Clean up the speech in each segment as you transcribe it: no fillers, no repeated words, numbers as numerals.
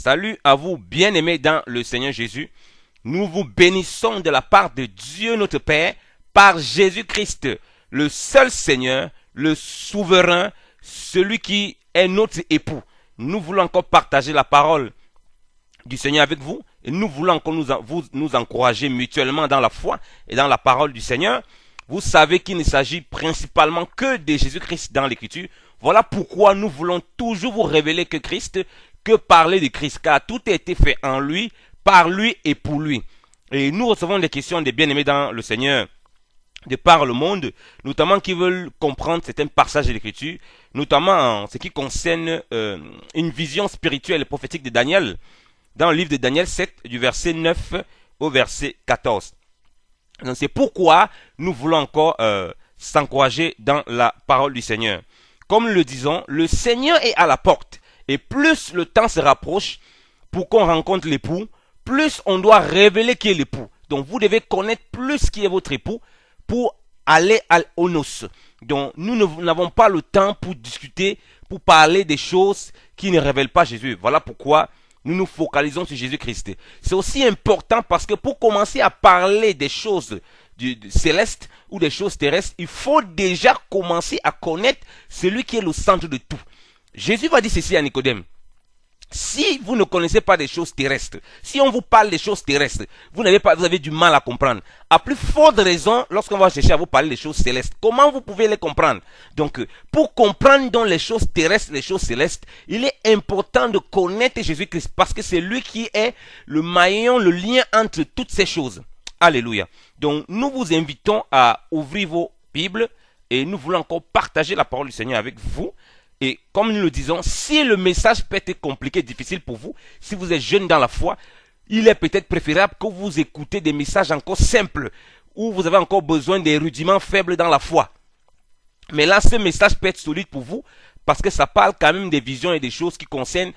Salut à vous, bien-aimés dans le Seigneur Jésus. Nous vous bénissons de la part de Dieu notre Père par Jésus-Christ, le seul Seigneur, le souverain, celui qui est notre époux. Nous voulons encore partager la parole du Seigneur avec vous et nous voulons encore nous encourager mutuellement dans la foi et dans la parole du Seigneur. Vous savez qu'il ne s'agit principalement que de Jésus-Christ dans l'Écriture. Voilà pourquoi nous voulons toujours vous révéler que Christ, que parler de Christ, car tout a été fait en lui, par lui et pour lui. Et nous recevons des questions des bien-aimés dans le Seigneur de par le monde, notamment qui veulent comprendre certains passages de l'Écriture, notamment en ce qui concerne une vision spirituelle et prophétique de Daniel, dans le livre de Daniel 7, du verset 9 au verset 14. Donc c'est pourquoi nous voulons encore s'encourager dans la parole du Seigneur. Comme nous le disons, le Seigneur est à la porte. Et plus le temps se rapproche pour qu'on rencontre l'époux, plus on doit révéler qui est l'époux. Donc vous devez connaître plus qui est votre époux pour aller aux noces. Donc nous n'avons pas le temps pour discuter, pour parler des choses qui ne révèlent pas Jésus. Voilà pourquoi nous nous focalisons sur Jésus-Christ. C'est aussi important parce que pour commencer à parler des choses célestes ou des choses terrestres, il faut déjà commencer à connaître celui qui est le centre de tout. Jésus va dire ceci à Nicodème. Si vous ne connaissez pas des choses terrestres, si on vous parle des choses terrestres, vous avez du mal à comprendre. À plus forte raison, lorsqu'on va chercher à vous parler des choses célestes, comment vous pouvez les comprendre? Donc, pour comprendre donc les choses terrestres, les choses célestes, il est important de connaître Jésus-Christ parce que c'est lui qui est le maillon, le lien entre toutes ces choses. Alléluia. Donc, nous vous invitons à ouvrir vos Bibles et nous voulons encore partager la parole du Seigneur avec vous. Et comme nous le disons, si le message peut être compliqué, difficile pour vous, si vous êtes jeune dans la foi, il est peut-être préférable que vous écoutez des messages encore simples, où vous avez encore besoin des rudiments faibles dans la foi. Mais là, ce message peut être solide pour vous, parce que ça parle quand même des visions et des choses qui concernent,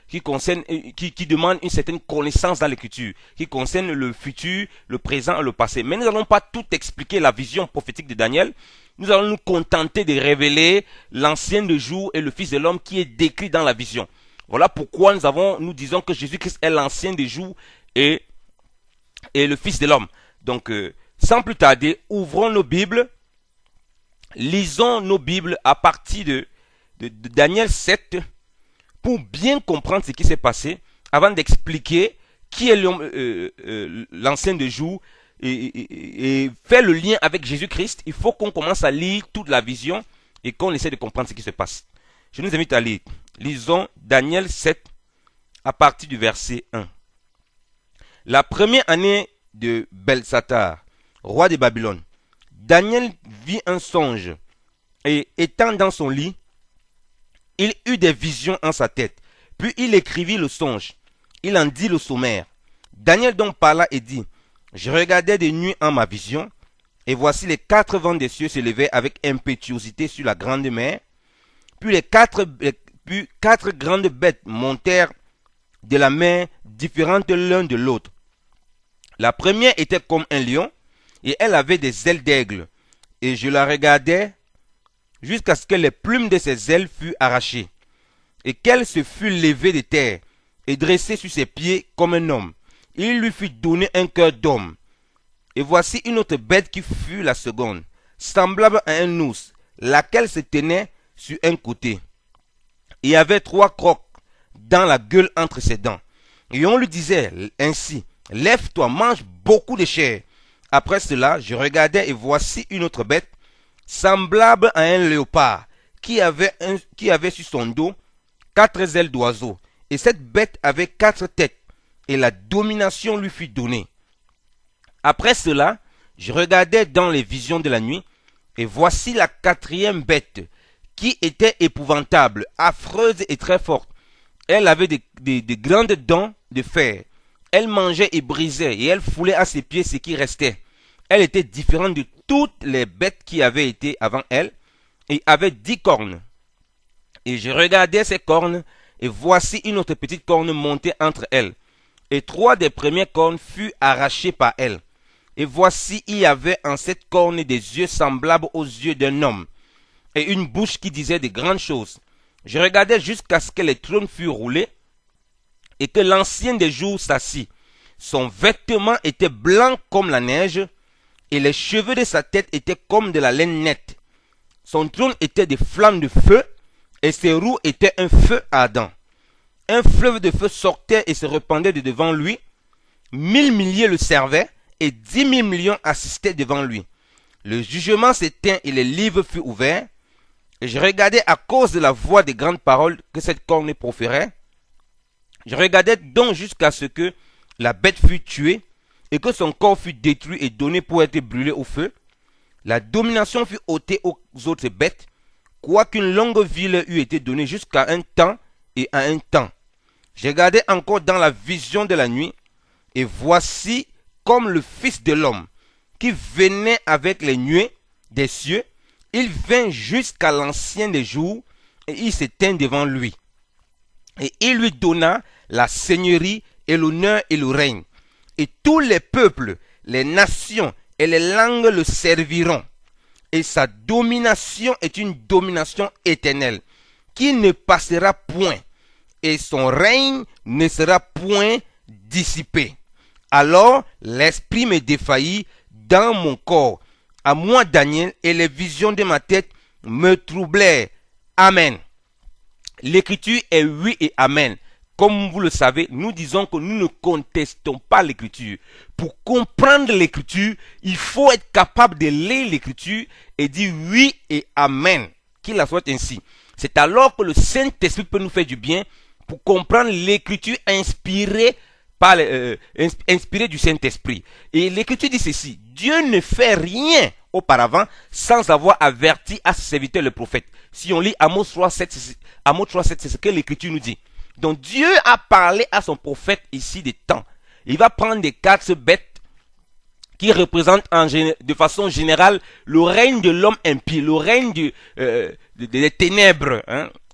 qui demandent une certaine connaissance dans l'écriture, qui concernent le futur, le présent et le passé. Mais nous n'allons pas tout expliquer la vision prophétique de Daniel. Nous allons nous contenter de révéler l'ancien de jour et le Fils de l'homme qui est décrit dans la vision. Voilà pourquoi nous disons que Jésus-Christ est l'ancien des jours et le Fils de l'homme. Donc, sans plus tarder, ouvrons nos Bibles, lisons nos Bibles à partir de Daniel 7 pour bien comprendre ce qui s'est passé avant d'expliquer qui est l'ancien de jour et faire le lien avec Jésus-Christ. Il faut qu'on commence à lire toute la vision et qu'on essaie de comprendre ce qui se passe. Je nous invite à lire. Lisons Daniel 7 à partir du verset 1. La première année de Belshazzar, roi de Babylone, Daniel vit un songe et étant dans son lit, il eut des visions en sa tête. Puis il écrivit le songe. Il en dit le sommaire. Daniel donc parla et dit: Je regardais de nuit en ma vision, et voici les 4 vents des cieux s'élevaient avec impétuosité sur la grande mer. Puis quatre grandes bêtes montèrent de la mer, différentes l'un de l'autre. La première était comme un lion, et elle avait des ailes d'aigle. Et je la regardais jusqu'à ce que les plumes de ses ailes fussent arrachées, et qu'elle se fût levée de terre, et dressée sur ses pieds comme un homme. Il lui fut donné un cœur d'homme. Et voici une autre bête qui fut la seconde, semblable à un ours, laquelle se tenait sur un côté. Il avait 3 crocs dans la gueule entre ses dents. Et on lui disait ainsi: Lève-toi, mange beaucoup de chair. Après cela, je regardais et voici une autre bête, semblable à un léopard, qui avait sur son dos 4 ailes d'oiseau. Et cette bête avait 4 têtes, et la domination lui fut donnée. Après cela, je regardais dans les visions de la nuit, et voici la 4e bête, qui était épouvantable, affreuse et très forte. Elle avait des grandes dents de fer. Elle mangeait et brisait, et elle foulait à ses pieds ce qui restait. Elle était différente de toutes les bêtes qui avaient été avant elle, et avait 10 cornes. Et je regardais ces cornes, et voici une autre petite corne montée entre elles. Et 3 des premières cornes furent arrachées par elle. Et voici, il y avait en cette corne des yeux semblables aux yeux d'un homme, et une bouche qui disait de grandes choses. Je regardais jusqu'à ce que les trônes furent roulés, et que l'ancien des jours s'assit. Son vêtement était blanc comme la neige, et les cheveux de sa tête étaient comme de la laine nette. Son trône était des flammes de feu, et ses roues étaient un feu ardent. Un fleuve de feu sortait et se répandait de devant lui. 1000 milliers le servaient, et 10 000 millions assistaient devant lui. Le jugement s'éteint et les livres furent ouverts. Et je regardais à cause de la voix des grandes paroles que cette corne proférait. Je regardais donc jusqu'à ce que la bête fût tuée et que son corps fût détruit et donné pour être brûlé au feu. La domination fut ôtée aux autres bêtes, quoiqu'une longue vie leur eût été donnée jusqu'à un temps et à un temps. Je regardais encore dans la vision de la nuit, et voici comme le Fils de l'homme, qui venait avec les nuées des cieux, il vint jusqu'à l'ancien des jours, et il s'étint devant lui. Et il lui donna la seigneurie et l'honneur et le règne. Et tous les peuples, les nations et les langues le serviront. Et sa domination est une domination éternelle, qui ne passera point, et son règne ne sera point dissipé. Alors l'esprit me défaillit dans mon corps, à moi Daniel, et les visions de ma tête me troublèrent. Amen. L'écriture est oui et amen. Comme vous le savez, nous disons que nous ne contestons pas l'écriture. Pour comprendre l'écriture, il faut être capable de lire l'écriture et dire oui et amen. Qu'il la soit ainsi. C'est alors que le Saint-Esprit peut nous faire du bien pour comprendre l'écriture inspirée inspirée du Saint-Esprit. Et l'écriture dit ceci: Dieu ne fait rien auparavant sans avoir averti à ses serviteurs le prophète. Si on lit Amos 3.7, c'est ce que l'écriture nous dit. Donc Dieu a parlé à son prophète ici des temps. Il va prendre des 4 bêtes qui représentent de façon générale le règne de l'homme impie, le règne des ténèbres.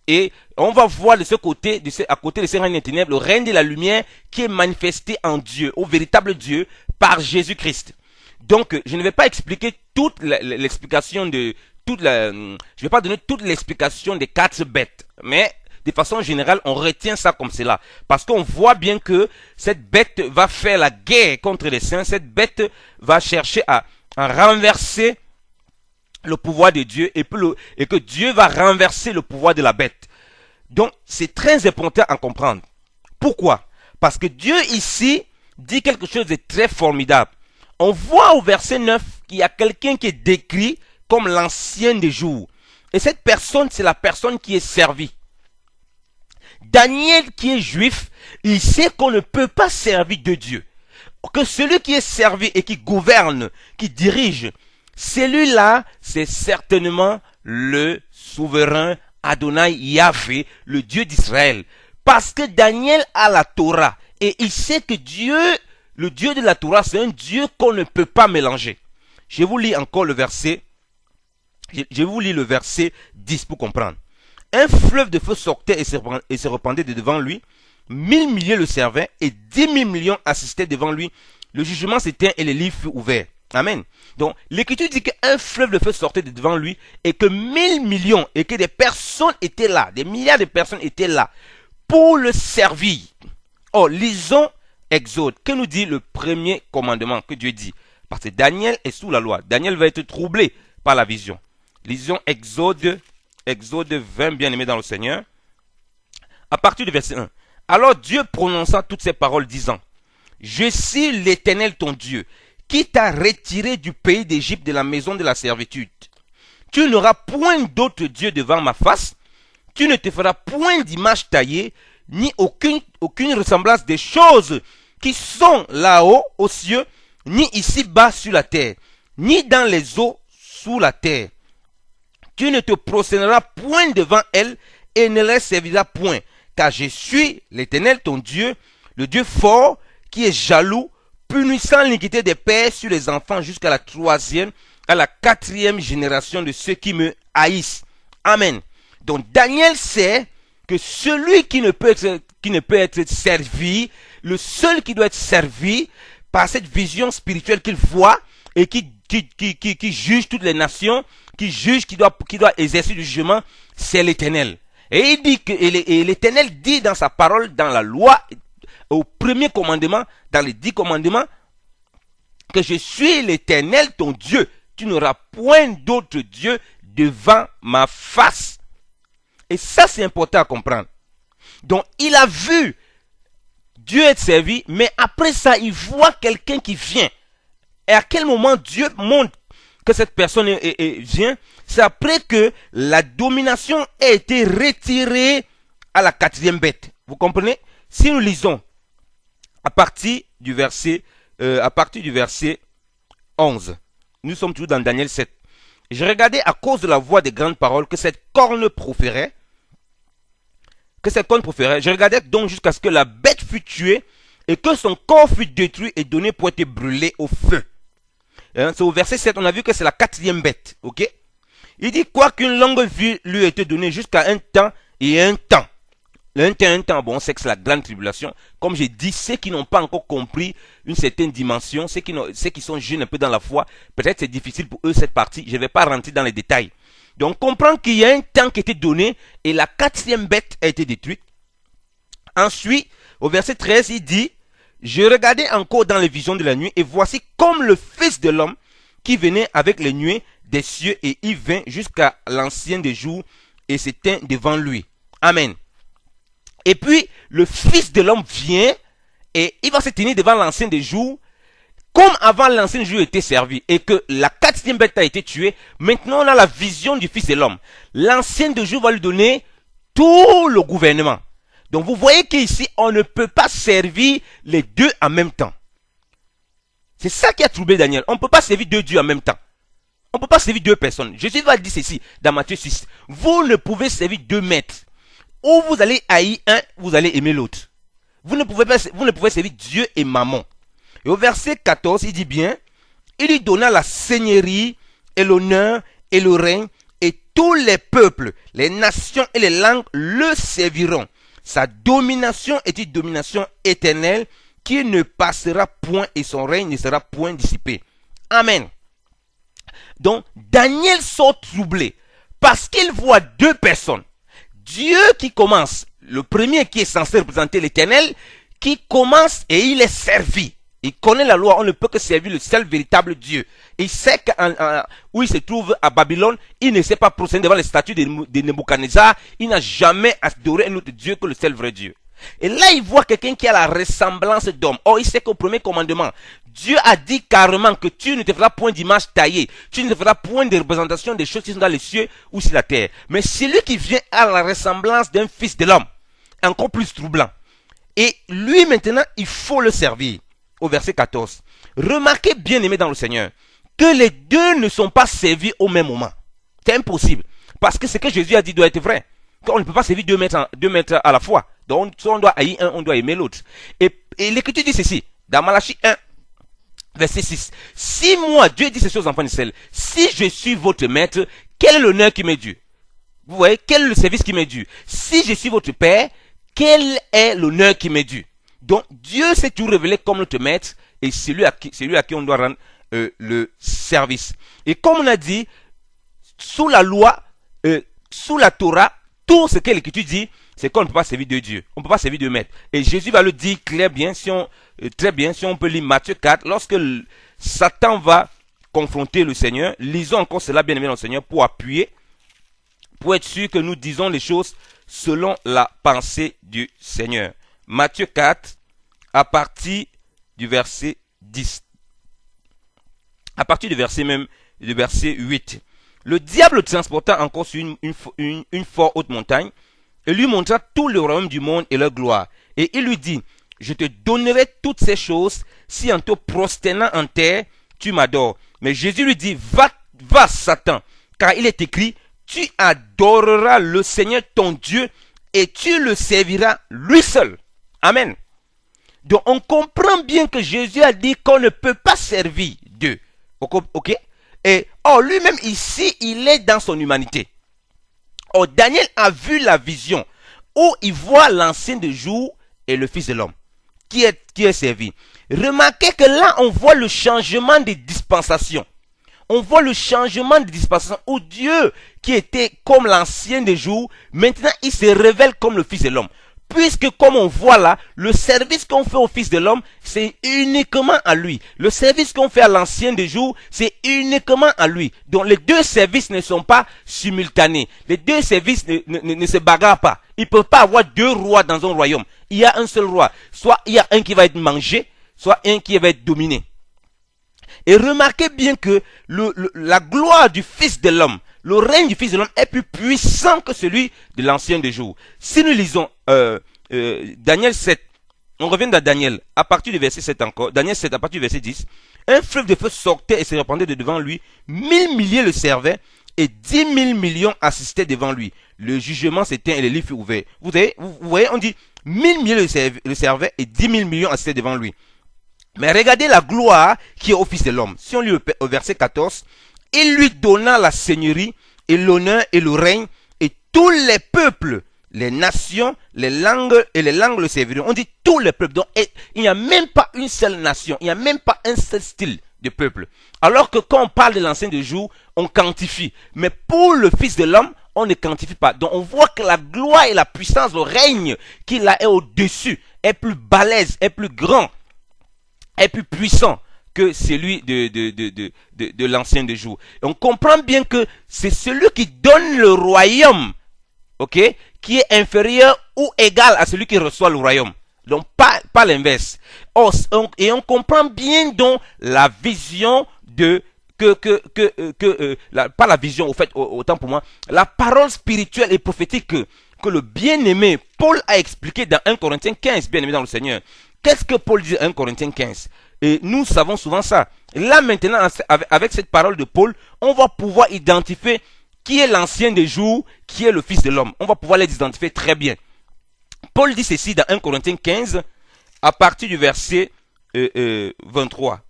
Et on va voir de ce côté, à côté de ce règne des ténèbres, le règne de la lumière qui est manifesté en Dieu, au véritable Dieu, par Jésus-Christ. Donc, je ne vais pas expliquer toute l'explication je ne vais pas donner toute l'explication des 4 bêtes, mais de façon générale, on retient ça comme cela. Parce qu'on voit bien que cette bête va faire la guerre contre les saints, cette bête va chercher à renverser le pouvoir de Dieu et que Dieu va renverser le pouvoir de la bête. Donc, c'est très important à comprendre. Pourquoi? Parce que Dieu ici dit quelque chose de très formidable. On voit au verset 9 qu'il y a quelqu'un qui est décrit comme l'ancien des jours. Et cette personne, c'est la personne qui est servie. Daniel qui est juif, il sait qu'on ne peut pas servir de Dieu. Que celui qui est servi et qui gouverne, qui dirige, celui-là, c'est certainement le souverain Adonai Yahvé, le Dieu d'Israël. Parce que Daniel a la Torah. Et il sait que Dieu, le Dieu de la Torah, c'est un Dieu qu'on ne peut pas mélanger. Je vous lis encore le verset. Je vous lis le verset 10 pour comprendre. Un fleuve de feu sortait et se répandait de devant lui. 1000 milliers le servaient et 10 000 millions assistaient devant lui. Le jugement s'éteint et les livres furent ouverts. Amen. Donc, l'écriture dit qu'un fleuve de feu sortait de devant lui et que 1000 millions et que des personnes étaient là, des milliards de personnes étaient là pour le servir. Oh, lisons Exode. Que nous dit le premier commandement que Dieu dit? Parce que Daniel est sous la loi. Daniel va être troublé par la vision. Lisons Exode 20, bien-aimé dans le Seigneur. À partir du verset 1. Alors Dieu prononça toutes ces paroles disant: Je suis l'Éternel ton Dieu, qui t'a retiré du pays d'Égypte, de la maison de la servitude. Tu n'auras point d'autre Dieu devant ma face. Tu ne te feras point d'image taillée, ni aucune ressemblance des choses qui sont là-haut aux cieux, ni ici-bas sur la terre, ni dans les eaux sous la terre. Tu ne te prosterneras point devant elles et ne les serviras point, car je suis l'Éternel ton Dieu, le Dieu fort, qui est jaloux, punissant l'iniquité des pères sur les enfants jusqu'à la 3e, à la 4e génération de ceux qui me haïssent. Amen. Donc Daniel sait que celui qui ne peut être servi, le seul qui doit être servi par cette vision spirituelle qu'il voit et qui juge toutes les nations, qui juge, qui doit exercer du jugement, c'est l'Éternel. Et il dit que l'Éternel dit dans sa parole, dans la loi, au premier commandement, dans les 10 commandements, que je suis l'Éternel ton Dieu. Tu n'auras point d'autre Dieu devant ma face. Et ça, c'est important à comprendre. Donc, il a vu Dieu être servi, mais après ça, il voit quelqu'un qui vient. Et à quel moment Dieu montre que cette personne vient? C'est après que la domination a été retirée à la 4e bête. Vous comprenez? Si nous lisons à partir du verset 11, nous sommes toujours dans Daniel 7. Je regardais à cause de la voix des grandes paroles que cette corne proférait. Je regardais donc jusqu'à ce que la bête fût tuée et que son corps fût détruit et donné pour être brûlé au feu. C'est au verset 7, on a vu que c'est la 4e bête. Ok? Il dit quoi qu'une longue vie lui a été donnée jusqu'à un temps et un temps. Un temps, bon, c'est que c'est la grande tribulation. Comme j'ai dit, ceux qui n'ont pas encore compris une certaine dimension, ceux qui sont jeunes un peu dans la foi, peut-être c'est difficile pour eux cette partie. Je ne vais pas rentrer dans les détails. Donc, comprends qu'il y a un temps qui a été donné et la 4e bête a été détruite. Ensuite, au verset 13, il dit, je regardais encore dans les visions de la nuit et voici comme le Fils de l'homme qui venait avec les nuées des cieux et il vint jusqu'à l'ancien des jours et s'éteint devant lui. Amen. Et puis, le Fils de l'homme vient et il va se tenir devant l'ancien des jours. Comme avant l'ancien des jours était servi et que la 4e bête a été tuée, maintenant on a la vision du Fils de l'homme. L'ancien des jours va lui donner tout le gouvernement. Donc vous voyez qu'ici, on ne peut pas servir les deux en même temps. C'est ça qui a troublé Daniel. On ne peut pas servir deux dieux en même temps. On ne peut pas servir deux personnes. Jésus va dire ceci dans Matthieu 6. Vous ne pouvez servir deux maîtres. Ou vous allez haïr un, vous allez aimer l'autre. Vous ne pouvez servir Dieu et Mammon. Et au verset 14, il dit bien, il lui donna la seigneurie et l'honneur et le règne, et tous les peuples, les nations et les langues le serviront. Sa domination est une domination éternelle qui ne passera point et son règne ne sera point dissipé. Amen. Donc, Daniel sort troublé parce qu'il voit deux personnes. Dieu qui commence, le premier qui est censé représenter l'éternel, qui commence et il est servi. Il connaît la loi, on ne peut que servir le seul véritable Dieu. Il sait où il se trouve à Babylone, il ne s'est pas procédé devant les statues de Nebuchadnezzar, il n'a jamais adoré un autre Dieu que le seul vrai Dieu. Et là, il voit quelqu'un qui a la ressemblance d'homme. Or, il sait qu'au premier commandement, Dieu a dit carrément que tu ne te feras point d'image taillée, tu ne te feras point de représentation des choses qui sont dans les cieux ou sur la terre. Mais celui qui vient à la ressemblance d'un fils de l'homme, encore plus troublant. Et lui, maintenant, il faut le servir. Au verset 14. Remarquez, bien aimé dans le Seigneur, que les deux ne sont pas servis au même moment. C'est impossible. Parce que ce que Jésus a dit doit être vrai. On ne peut pas servir deux maîtres à la fois. Donc, soit on doit haïr un, on doit aimer l'autre. Et l'Écriture dit ceci, dans Malachie 1, verset 6. Si moi, Dieu dit ceci aux enfants d'Israël, si je suis votre maître, quel est l'honneur qui m'est dû? Vous voyez, quel est le service qui m'est dû? Si je suis votre père, quel est l'honneur qui m'est dû? Donc, Dieu s'est tout révélé comme notre maître et celui à qui on doit rendre le service. Et comme on a dit, sous la loi, sous la Torah, tout ce que l'Écriture dit, c'est qu'on ne peut pas servir de Dieu. On ne peut pas servir de maître. Et Jésus va le dire très bien, si on peut lire Matthieu 4, lorsque Satan va confronter le Seigneur. Lisons encore cela, bien aimé dans le Seigneur, pour appuyer, pour être sûr que nous disons les choses selon la pensée du Seigneur. Matthieu 4, à partir du verset 10. À partir du verset 8. Le diable le transporta encore sur une fort haute montagne et lui montra tout le royaume du monde et leur gloire. Et il lui dit, je te donnerai toutes ces choses si en te prosternant en terre, tu m'adores. Mais Jésus lui dit, va Satan, car il est écrit, tu adoreras le Seigneur ton Dieu et tu le serviras lui seul. Amen. Donc on comprend bien que Jésus a dit qu'on ne peut pas servir Dieu. Ok? Et lui-même ici, il est dans son humanité. Daniel a vu la vision où il voit l'ancien des jours et le Fils de l'homme qui est servi. Remarquez que là, on voit le changement des dispensations. On voit le changement des dispensations où Dieu, qui était comme l'ancien des jours, maintenant il se révèle comme le Fils de l'homme. puisque comme on voit là, le service qu'on fait au Fils de l'homme, c'est uniquement à lui. Le service qu'on fait à l'ancien des jours, c'est uniquement à lui. Donc les deux services ne sont pas simultanés. Les deux services ne se bagarrent pas. Il ne peut pas avoir deux rois dans un royaume. Il y a un seul roi. Soit il y a un qui va être mangé, soit un qui va être dominé. Et remarquez bien que la gloire du Fils de l'homme, le règne du Fils de l'homme est plus puissant que celui de l'ancien des jours. Si nous lisons Daniel 7, on revient dans Daniel, à partir du verset 7 encore, Daniel 7 à partir du verset 10, un fleuve de feu sortait et se répandait de devant lui, 1000 milliers le servaient, et 10 000 millions assistaient devant lui. Le jugement s'éteint et les livres furent ouverts. Vous voyez, on dit 1000 milliers le servaient et 10 000 millions assistaient devant lui. Mais regardez la gloire qui est au Fils de l'homme. Si on lit au verset 14, il lui donna la seigneurie et l'honneur et le règne, et tous les peuples, les nations, les langues le serviront. On dit tous les peuples. Donc il n'y a même pas une seule nation, il n'y a même pas un seul style de peuple. Alors que quand on parle de l'ancien des jours, on quantifie. Mais pour le Fils de l'homme, on ne quantifie pas. Donc on voit que la gloire et la puissance, le règne qu'il a est au-dessus, est plus balèze, est plus grand, est plus puissant que celui de l'ancien des jours. Et on comprend bien que c'est celui qui donne le royaume, ok, qui est inférieur ou égal à celui qui reçoit le royaume. Donc pas l'inverse. Et on comprend bien donc la vision de pas la vision, au fait, autant pour moi, la parole spirituelle et prophétique que le bien-aimé Paul a expliqué dans 1 Corinthiens 15, bien-aimé dans le Seigneur. Qu'est-ce que Paul dit dans 1 Corinthiens 15? Et nous savons souvent ça. Là maintenant, avec cette parole de Paul, on va pouvoir identifier qui est l'ancien des jours, qui est le Fils de l'homme. On va pouvoir les identifier très bien. Paul dit ceci dans 1 Corinthiens 15, à partir du verset 23.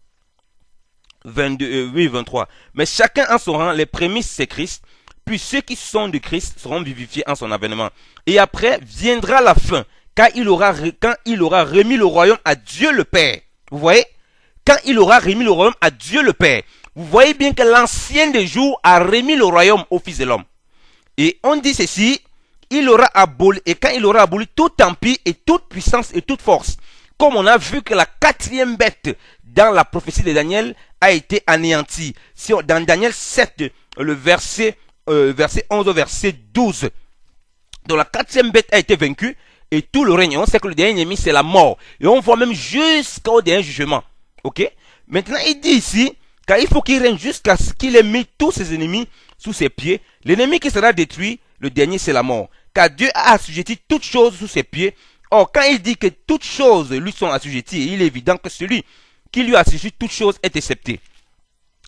23. Mais chacun en son rang, les prémices c'est Christ, puis ceux qui sont de Christ seront vivifiés en son avènement. Et après viendra la fin, quand il aura remis le royaume à Dieu le Père. Vous voyez? Quand il aura remis le royaume à Dieu le Père. Vous voyez bien que l'ancien des jours a remis le royaume au Fils de l'homme. Et on dit ceci, il aura aboli, et quand il aura aboli tout empire et toute puissance et toute force, comme on a vu que la quatrième bête dans la prophétie de Daniel a été anéantie. Si dans Daniel 7, le verset 11 au verset 12, donc la quatrième bête a été vaincue, et tout le règne. On sait que le dernier ennemi, c'est la mort. Et on voit même jusqu'au dernier jugement. Ok? Maintenant, il dit ici, car il faut qu'il règne jusqu'à ce qu'il ait mis tous ses ennemis sous ses pieds. L'ennemi qui sera détruit, le dernier, c'est la mort. Car Dieu a assujetti toutes choses sous ses pieds. Or, quand il dit que toutes choses lui sont assujetties, il est évident que celui qui lui assujettit toutes choses est accepté.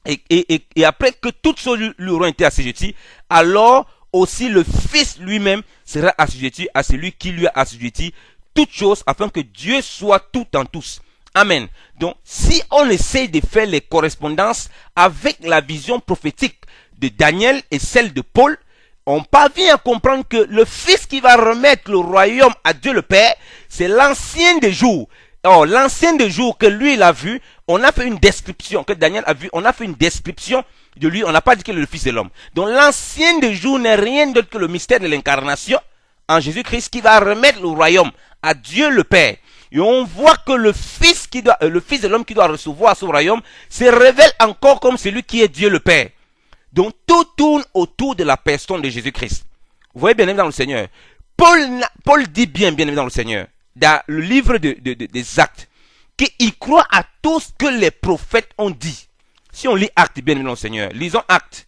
Et après que toutes choses lui auront été assujetties, alors aussi le Fils lui-même sera assujetti à celui qui lui a assujetti toutes choses, afin que Dieu soit tout en tous. Amen. Donc, si on essaie de faire les correspondances avec la vision prophétique de Daniel et celle de Paul, on parvient à comprendre que le Fils qui va remettre le royaume à Dieu le Père, c'est l'ancien des jours. Or, l'ancien des jours que lui, il a vu, on a fait une description, que Daniel a vu, on a fait une description de lui, on n'a pas dit qu'il est le Fils de l'homme. Donc, l'ancien des jours n'est rien d'autre que le mystère de l'incarnation en Jésus-Christ qui va remettre le royaume à Dieu le Père. Et on voit que le Fils de l'homme qui doit recevoir ce royaume se révèle encore comme celui qui est Dieu le Père. Donc tout tourne autour de la personne de Jésus-Christ. Vous voyez bien aimé dans le Seigneur. Paul dit bien aimé dans le Seigneur, dans le livre des Actes, qu'il croit à tout ce que les prophètes ont dit. Si on lit Actes bien aimé dans le Seigneur, lisons Actes.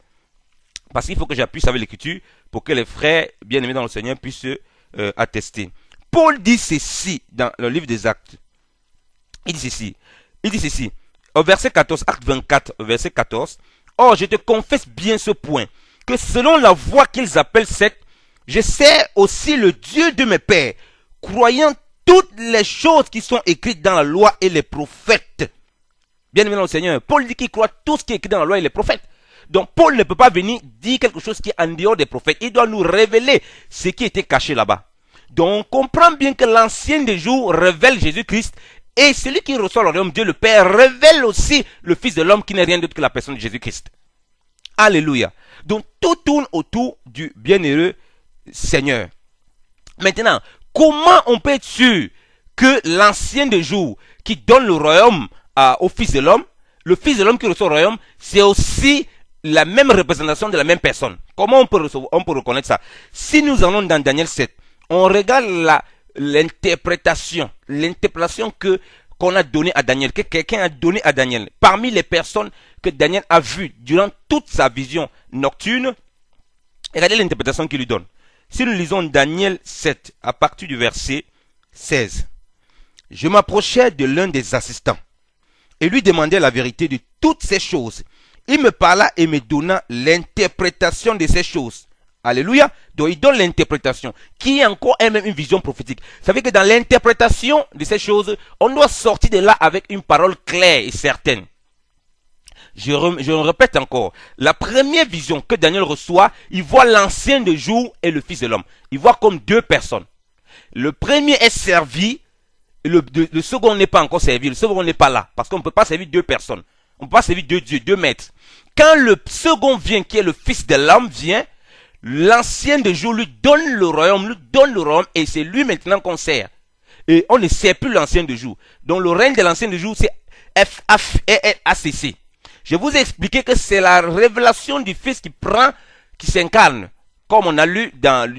Parce qu'il faut que j'appuie avec l'écriture pour que les frères bien aimés dans le Seigneur puissent attester. Paul dit ceci dans le livre des Actes. Il dit ceci. Au verset 14, Acte 24, verset 14. Or, je te confesse bien ce point, que selon la voie qu'ils appellent secte, je sers aussi le Dieu de mes pères, croyant toutes les choses qui sont écrites dans la loi et les prophètes. Bien aimé dans le Seigneur, Paul dit qu'il croit tout ce qui est écrit dans la loi et les prophètes. Donc, Paul ne peut pas venir dire quelque chose qui est en dehors des prophètes. Il doit nous révéler ce qui était caché là-bas. Donc, on comprend bien que l'ancien des jours révèle Jésus-Christ, et celui qui reçoit le royaume, Dieu le Père, révèle aussi le Fils de l'homme qui n'est rien d'autre que la personne de Jésus-Christ. Alléluia. Donc tout tourne autour du bienheureux Seigneur. Maintenant, comment on peut être sûr que l'ancien des jours qui donne le royaume au Fils de l'homme, le Fils de l'homme qui reçoit le royaume, c'est aussi la même représentation de la même personne? Comment on peut reconnaître ça? Si nous allons dans Daniel 7, on regarde l'interprétation qu'on a donnée à Daniel, que quelqu'un a donné à Daniel. Parmi les personnes que Daniel a vues durant toute sa vision nocturne, regardez l'interprétation qu'il lui donne. Si nous lisons Daniel 7, à partir du verset 16. Je m'approchais de l'un des assistants et lui demandai la vérité de toutes ces choses. Il me parla et me donna l'interprétation de ces choses. Alléluia. Donc il donne l'interprétation, qui est encore elle-même une vision prophétique. Ça veut dire que dans l'interprétation de ces choses, on doit sortir de là avec une parole claire et certaine. Je répète encore, la première vision que Daniel reçoit, il voit l'ancien de jour et le Fils de l'homme. Il voit comme deux personnes. Le premier est servi, le second n'est pas encore servi, le second n'est pas là, parce qu'on ne peut pas servir deux personnes. On ne peut pas servir deux dieux, deux maîtres. Quand le second vient, qui est le Fils de l'homme, vient, l'ancien de jour lui donne le royaume, et c'est lui maintenant qu'on sert. Et on ne sert plus l'ancien de jour. Donc le règne de l'ancien de jour, c'est FACC. Je vous ai expliqué que c'est la révélation du Fils qui s'incarne, comme on a lu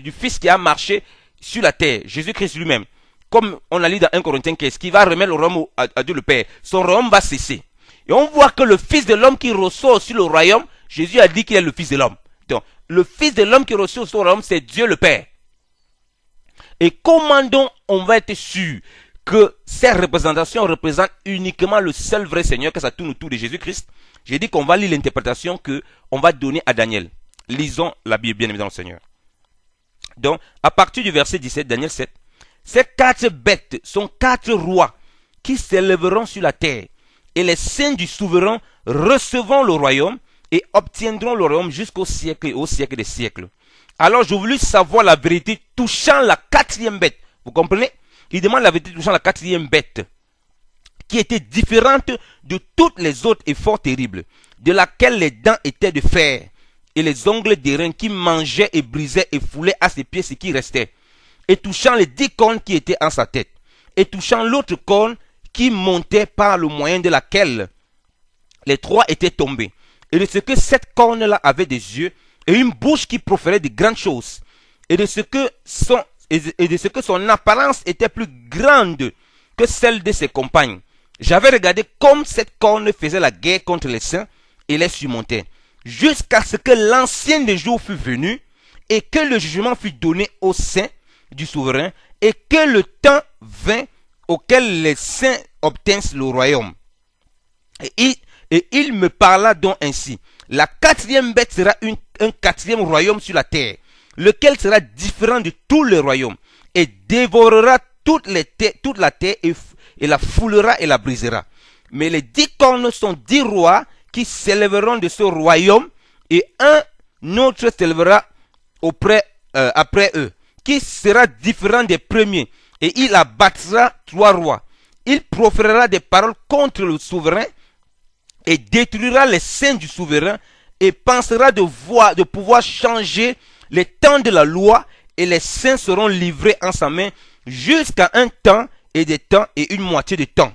du Fils qui a marché sur la terre, Jésus-Christ lui-même. Comme on a lu dans 1 Corinthiens 15, qui va remettre le royaume à Dieu le Père. Son royaume va cesser. Et on voit que le Fils de l'homme qui reçoit aussi le royaume, Jésus a dit qu'il est le Fils de l'homme. Donc, le Fils de l'homme qui reçoit aussi le royaume, c'est Dieu le Père. Et comment donc on va être sûr que ces représentations représentent uniquement le seul vrai Seigneur, que ça tourne autour de Jésus-Christ? J'ai dit qu'on va lire l'interprétation qu'on va donner à Daniel. Lisons la Bible, bien évidemment, Seigneur. Donc, à partir du verset 17, Daniel 7, ces quatre bêtes sont quatre rois qui s'élèveront sur la terre, et les saints du souverain recevront le royaume et obtiendront le royaume jusqu'au siècle et au siècle des siècles. Alors, je voulais savoir la vérité touchant la quatrième bête. Vous comprenez? Il demande la vérité touchant la quatrième bête, qui était différente de toutes les autres et fort terrible, de laquelle les dents étaient de fer, et les ongles d'airain qui mangeaient et brisaient et foulaient à ses pieds ce qui restait, et touchant les 10 cornes qui étaient en sa tête, et touchant l'autre corne qui montait par le moyen de laquelle les trois étaient tombés, et de ce que cette corne-là avait des yeux, et une bouche qui proférait de grandes choses, et de ce que son apparence était plus grande que celle de ses compagnes. J'avais regardé comme cette corne faisait la guerre contre les saints et les surmontait, jusqu'à ce que l'ancien des jours fût venu, et que le jugement fût donné aux saints du souverain, et que le temps vint auquel les saints obtinssent le royaume. Et il me parla donc ainsi. La quatrième bête sera un quatrième royaume sur la terre, lequel sera différent de tous les royaumes, et dévorera toute la terre et la foulera et la brisera. Mais les 10 cornes sont 10 rois qui s'élèveront de ce royaume, et un autre s'élèvera après eux, qui sera différent des premiers, et il abattra 3 rois. Il proférera des paroles contre le souverain, et détruira les saints du souverain, et pensera de pouvoir changer les temps de la loi, et les saints seront livrés en sa main jusqu'à un temps et des temps et une moitié de temps.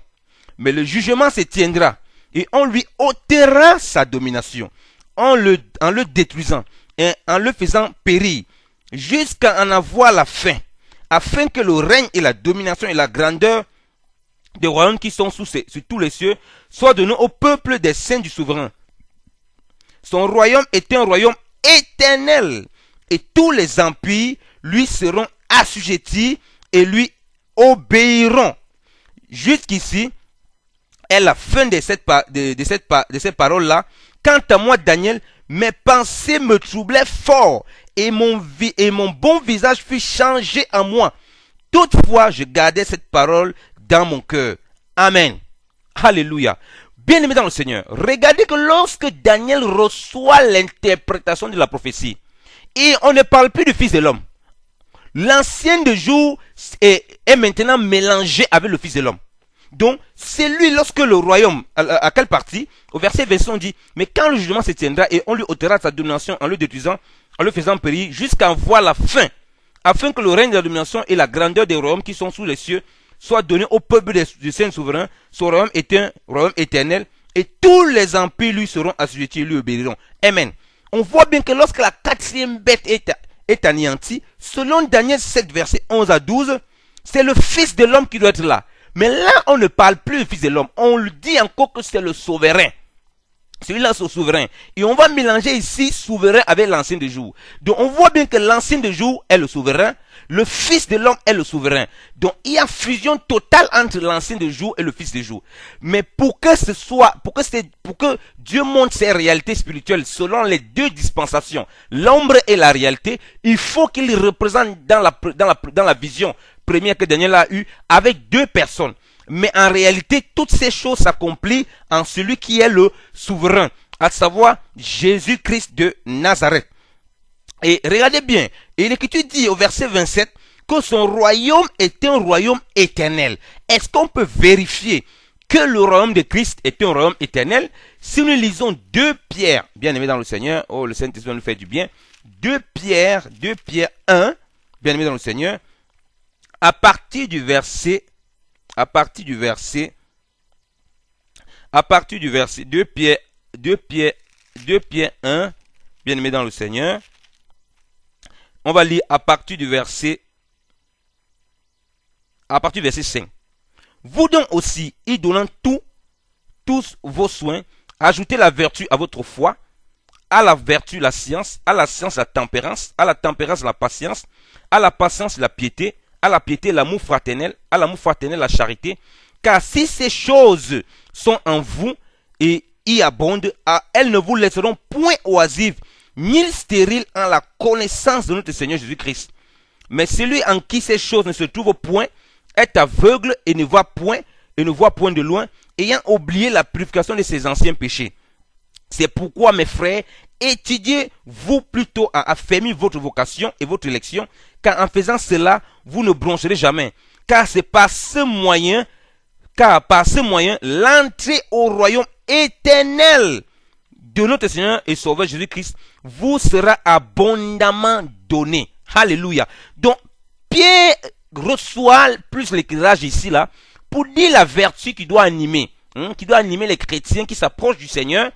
Mais le jugement se tiendra, et on lui ôtera sa domination, en le détruisant et en le faisant périr, jusqu'à en avoir la fin, afin que le règne et la domination et la grandeur des royaumes qui sont sur tous les cieux soient donnés au peuple des saints du souverain. Son royaume est un royaume éternel, et tous les empires lui seront assujettis et lui obéiront. Jusqu'ici est la fin de cette parole-là. Quant à moi, Daniel, mes pensées me troublaient fort, et mon bon visage fut changé en moi. Toutefois, je gardais cette parole dans mon cœur. Amen. Alléluia. Bien-aimé dans le Seigneur, regardez que lorsque Daniel reçoit l'interprétation de la prophétie, et on ne parle plus du Fils de l'homme, l'ancien de jour est maintenant mélangé avec le Fils de l'homme. Donc, c'est lui, lorsque le royaume, à quelle partie? Au verset 20, on dit, mais quand le jugement se tiendra, et on lui ôtera sa domination en le détruisant, en le faisant périr, jusqu'à voir la fin, afin que le règne de la domination et la grandeur des royaumes qui sont sous les cieux soient donnés au peuple du Saint souverain. Son royaume est un royaume éternel et tous les empires lui seront assujettis et lui obéiront. Amen. On voit bien que lorsque la quatrième bête est anéantie, selon Daniel 7, versets 11 à 12, c'est le Fils de l'homme qui doit être là. Mais là, on ne parle plus du Fils de l'homme. On le dit encore que c'est le souverain. Celui-là, c'est le souverain. Et on va mélanger ici souverain avec l'ancien de jour. Donc, on voit bien que l'ancien de jour est le souverain. Le Fils de l'homme est le souverain. Donc, il y a fusion totale entre l'ancien de jour et le Fils de jour. Mais pour que Dieu montre ses réalités spirituelles selon les deux dispensations, l'ombre et la réalité, il faut qu'il représente dans la vision première que Daniel a eue avec deux personnes. Mais en réalité, toutes ces choses s'accomplissent en celui qui est le souverain, à savoir Jésus-Christ de Nazareth. Et regardez bien, et l'Écriture dit au verset 27 que son royaume est un royaume éternel. Est-ce qu'on peut vérifier que le royaume de Christ est un royaume éternel? Si nous lisons 2 Pierre, bien aimé dans le Seigneur, oh le Saint-Esprit nous fait du bien, 2 Pierre 1, bien aimé dans le Seigneur, à partir du verset 2 Pierre 1, bien aimé dans le Seigneur, on va lire à partir du verset 5. Vous donc aussi, y donnant tous vos soins, ajoutez la vertu à votre foi, à la vertu la science, à la science la tempérance, à la tempérance la patience, à la patience la piété, à la piété l'amour fraternel, à l'amour fraternel la charité. Car si ces choses sont en vous et y abondent, elles ne vous laisseront point oisives, ni stériles en la connaissance de notre Seigneur Jésus-Christ. Mais celui en qui ces choses ne se trouvent point est aveugle et ne voit point de loin, ayant oublié la purification de ses anciens péchés. C'est pourquoi, mes frères, étudiez-vous plutôt à affermir votre vocation et votre élection, car en faisant cela, vous ne broncherez jamais. Car par ce moyen, l'entrée au royaume éternel de notre Seigneur et Sauveur Jésus-Christ vous sera abondamment donnée. Alléluia. Donc, Pierre reçoit plus l'éclairage ici, là, pour dire la vertu qui doit animer les chrétiens qui s'approchent du Seigneur,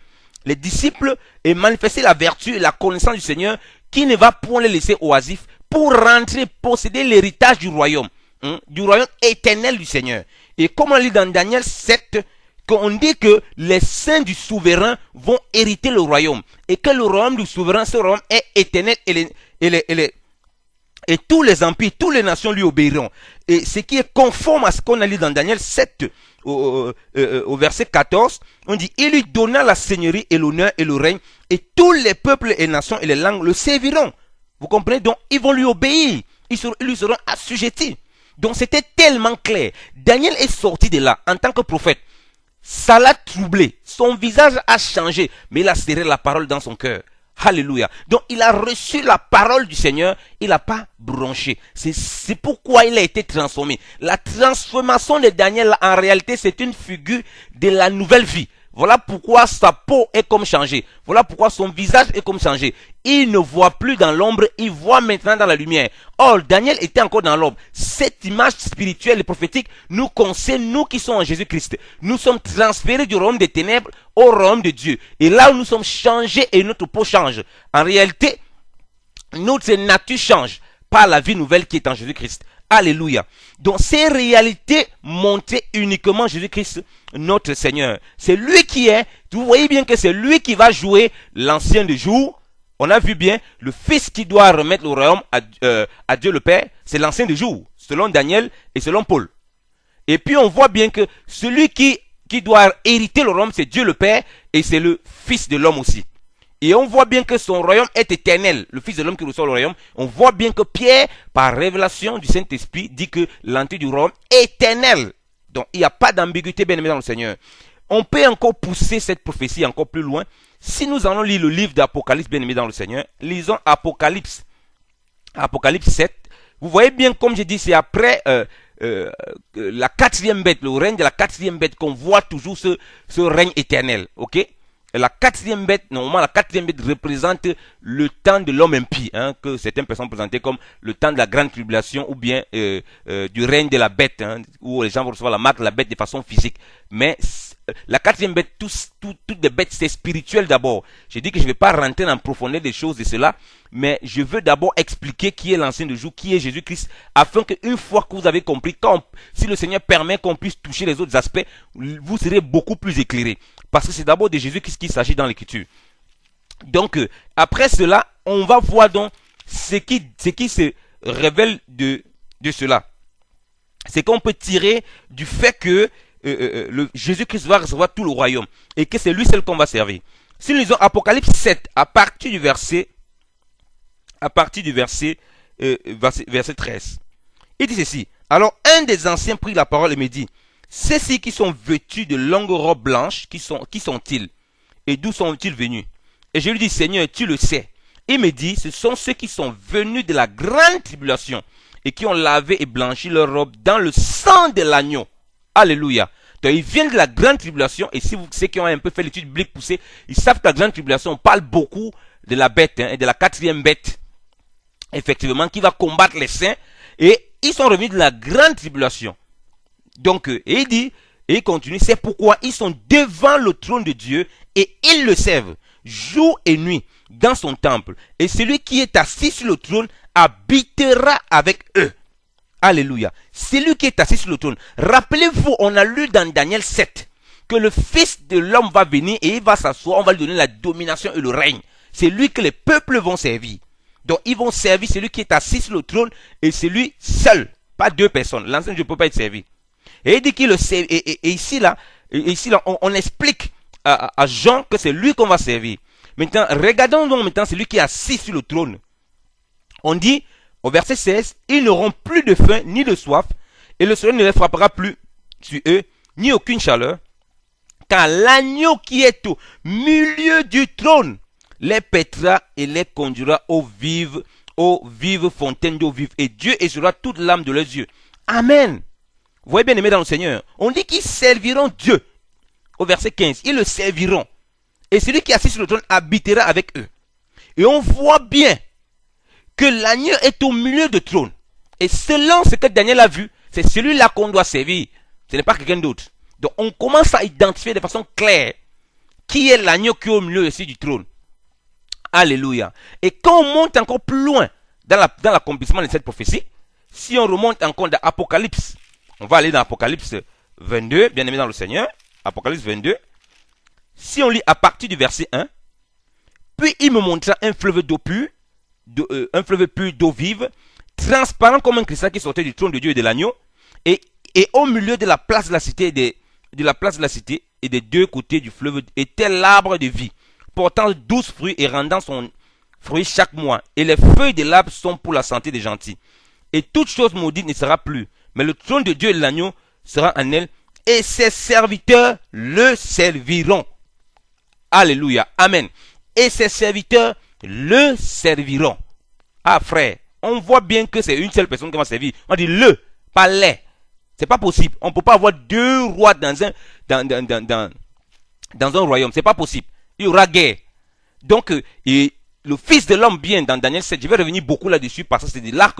les disciples, et manifester la vertu et la connaissance du Seigneur qui ne va point les laisser oisifs pour rentrer, posséder l'héritage du royaume éternel du Seigneur. Et comme on lit dans Daniel 7, qu'on dit que les saints du souverain vont hériter le royaume et que le royaume du souverain, ce royaume est éternel et tous les empires, toutes les nations lui obéiront. Et ce qui est conforme à ce qu'on a lu dans Daniel 7 au verset 14, on dit, il lui donna la seigneurie et l'honneur et le règne, et tous les peuples et nations et les langues le serviront. Vous comprenez? Donc, ils vont lui obéir. Ils lui seront assujettis. Donc, c'était tellement clair. Daniel est sorti de là en tant que prophète. Ça l'a troublé. Son visage a changé, mais il a serré la parole dans son cœur. Alléluia. Donc, il a reçu la parole du Seigneur. Il n'a pas bronché. C'est pourquoi il a été transformé. La transformation de Daniel, en réalité, c'est une figure de la nouvelle vie. Voilà pourquoi sa peau est comme changée. Voilà pourquoi son visage est comme changé. Il ne voit plus dans l'ombre, il voit maintenant dans la lumière. Or, Daniel était encore dans l'ombre. Cette image spirituelle et prophétique nous concerne, nous qui sommes en Jésus-Christ. Nous sommes transférés du royaume des ténèbres au royaume de Dieu. Et là où nous sommes changés et notre peau change. En réalité, notre nature change par la vie nouvelle qui est en Jésus-Christ. Alléluia. Donc ces réalités montrent uniquement Jésus-Christ, notre Seigneur. C'est lui qui est, vous voyez bien que c'est lui qui va jouer l'ancien de jour. On a vu bien, le Fils qui doit remettre le royaume à Dieu le Père, c'est l'ancien de jour, selon Daniel et selon Paul. Et puis on voit bien que celui qui doit hériter le royaume, c'est Dieu le Père, et c'est le Fils de l'homme aussi. Et on voit bien que son royaume est éternel. Le Fils de l'homme qui reçoit le royaume. On voit bien que Pierre, par révélation du Saint-Esprit, dit que l'entrée du royaume est éternelle. Donc, il n'y a pas d'ambiguïté, bien aimé dans le Seigneur. On peut encore pousser cette prophétie encore plus loin. Si nous allons lire le livre d'Apocalypse, bien aimé dans le Seigneur, lisons Apocalypse 7. Vous voyez bien, comme j'ai dit, c'est après la quatrième bête, le règne de la quatrième bête, qu'on voit toujours ce règne éternel. Ok? la quatrième bête, normalement la quatrième bête représente le temps de l'homme impie, hein, que certaines personnes présentaient comme le temps de la grande tribulation ou bien du règne de la bête, hein, où les gens vont recevoir la marque de la bête de façon physique. Mais la quatrième bête, toutes les bêtes, c'est spirituel d'abord. J'ai dit que je ne vais pas rentrer en profondeur des choses de cela, mais je veux d'abord expliquer qui est l'ancien de jour, qui est Jésus-Christ, afin qu'une fois que vous avez compris, si le Seigneur permet qu'on puisse toucher les autres aspects, vous serez beaucoup plus éclairés. Parce que c'est d'abord de Jésus-Christ qu'il s'agit dans l'Écriture. Donc, après cela, on va voir donc ce qui se révèle de cela. C'est qu'on peut tirer du fait que Jésus-Christ va recevoir tout le royaume et que c'est lui seul qu'on va servir. Si nous lisons Apocalypse 7 à partir du verset 13, il dit ceci. Alors un des anciens prit la parole et me dit, ceux-ci qui sont vêtus de longues robes blanches, qui sont-ils et d'où sont-ils venus? Et je lui dis, Seigneur, tu le sais. Il me dit, ce sont ceux qui sont venus de la grande tribulation et qui ont lavé et blanchi leurs robes dans le sang de l'agneau. Alléluia. Donc ils viennent de la grande tribulation, et si ceux qui ont un peu fait l'étude biblique poussée, ils savent que la grande tribulation, on parle beaucoup de la bête, hein, et de la quatrième bête, effectivement, qui va combattre les saints, et ils sont revenus de la grande tribulation. Donc, et il dit, et il continue, c'est pourquoi ils sont devant le trône de Dieu, et ils le servent, jour et nuit, dans son temple. Et celui qui est assis sur le trône habitera avec eux. Alléluia. C'est lui qui est assis sur le trône. Rappelez-vous, on a lu dans Daniel 7 que le Fils de l'homme va venir et il va s'asseoir, on va lui donner la domination et le règne. C'est lui que les peuples vont servir. Donc ils vont servir celui qui est assis sur le trône et c'est lui seul, pas deux personnes. L'ancien Dieu ne peut pas être servi. Et il dit qu'il le sert. Et ici là, on explique à Jean que c'est lui qu'on va servir. Maintenant, regardons donc maintenant celui qui est assis sur le trône. On dit au verset 16, ils n'auront plus de faim ni de soif, et le soleil ne les frappera plus sur eux, ni aucune chaleur, car l'agneau qui est au milieu du trône les pètera et les conduira aux vives fontaines d'eau vive, et Dieu essuiera toute l'âme de leurs yeux. Amen. Vous voyez bien aimé dans le Seigneur, on dit qu'ils serviront Dieu. Au verset 15, ils le serviront. Et celui qui est assis sur le trône habitera avec eux. Et on voit bien que l'agneau est au milieu du trône. Et selon ce que Daniel a vu, c'est celui-là qu'on doit servir. Ce n'est pas quelqu'un d'autre. Donc on commence à identifier de façon claire qui est l'agneau qui est au milieu ici du trône. Alléluia. Et quand on monte encore plus loin dans l'accomplissement de cette prophétie, si on remonte encore dans Apocalypse, on va aller dans Apocalypse 22, bien aimé dans le Seigneur, Apocalypse 22, si on lit à partir du verset 1, puis il me montra un fleuve d'eau pure, un fleuve pur d'eau vive, transparent comme un cristal qui sortait du trône de Dieu et de l'agneau, et au milieu de la place de la cité et des deux côtés du fleuve était l'arbre de vie, portant 12 fruits et rendant son fruit chaque mois. Et les feuilles de l'arbre sont pour la santé des gentils. Et toute chose maudite ne sera plus, mais le trône de Dieu et de l'agneau sera en elle, et ses serviteurs le serviront. Alléluia. Amen. Et ses serviteurs le serviront. Ah frère, on voit bien que c'est une seule personne qui va servir. On dit le, pas les. C'est pas possible. On ne peut pas avoir deux rois dans un royaume. C'est pas possible. Il y aura guerre. Donc, le Fils de l'homme vient dans Daniel 7. Je vais revenir beaucoup là-dessus parce que c'est de là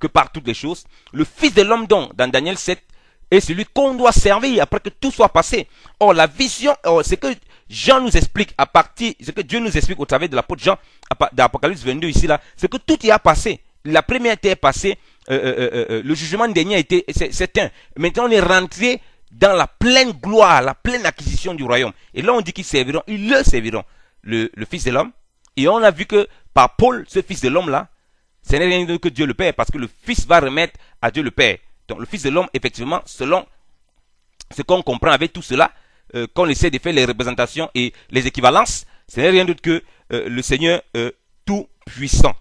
que partent toutes les choses. Le Fils de l'homme donc, dans Daniel 7, est celui qu'on doit servir après que tout soit passé. Or, la vision, c'est que Jean nous explique à partir, ce que Dieu nous explique au travers de l'apôtre Jean, dans Apocalypse 22 ici là, c'est que tout y a passé. La première était passée, le jugement dernier a été, c'est un. Maintenant on est rentré dans la pleine gloire, la pleine acquisition du royaume. Et là on dit qu'ils serviront, ils le serviront, le Fils de l'homme. Et on a vu que par Paul, ce Fils de l'homme là, ce n'est rien d'autre que Dieu le Père, parce que le Fils va remettre à Dieu le Père. Donc le Fils de l'homme, effectivement, selon ce qu'on comprend avec tout cela, qu'on essaie de faire les représentations et les équivalences, ce n'est rien d'autre que le Seigneur tout-puissant.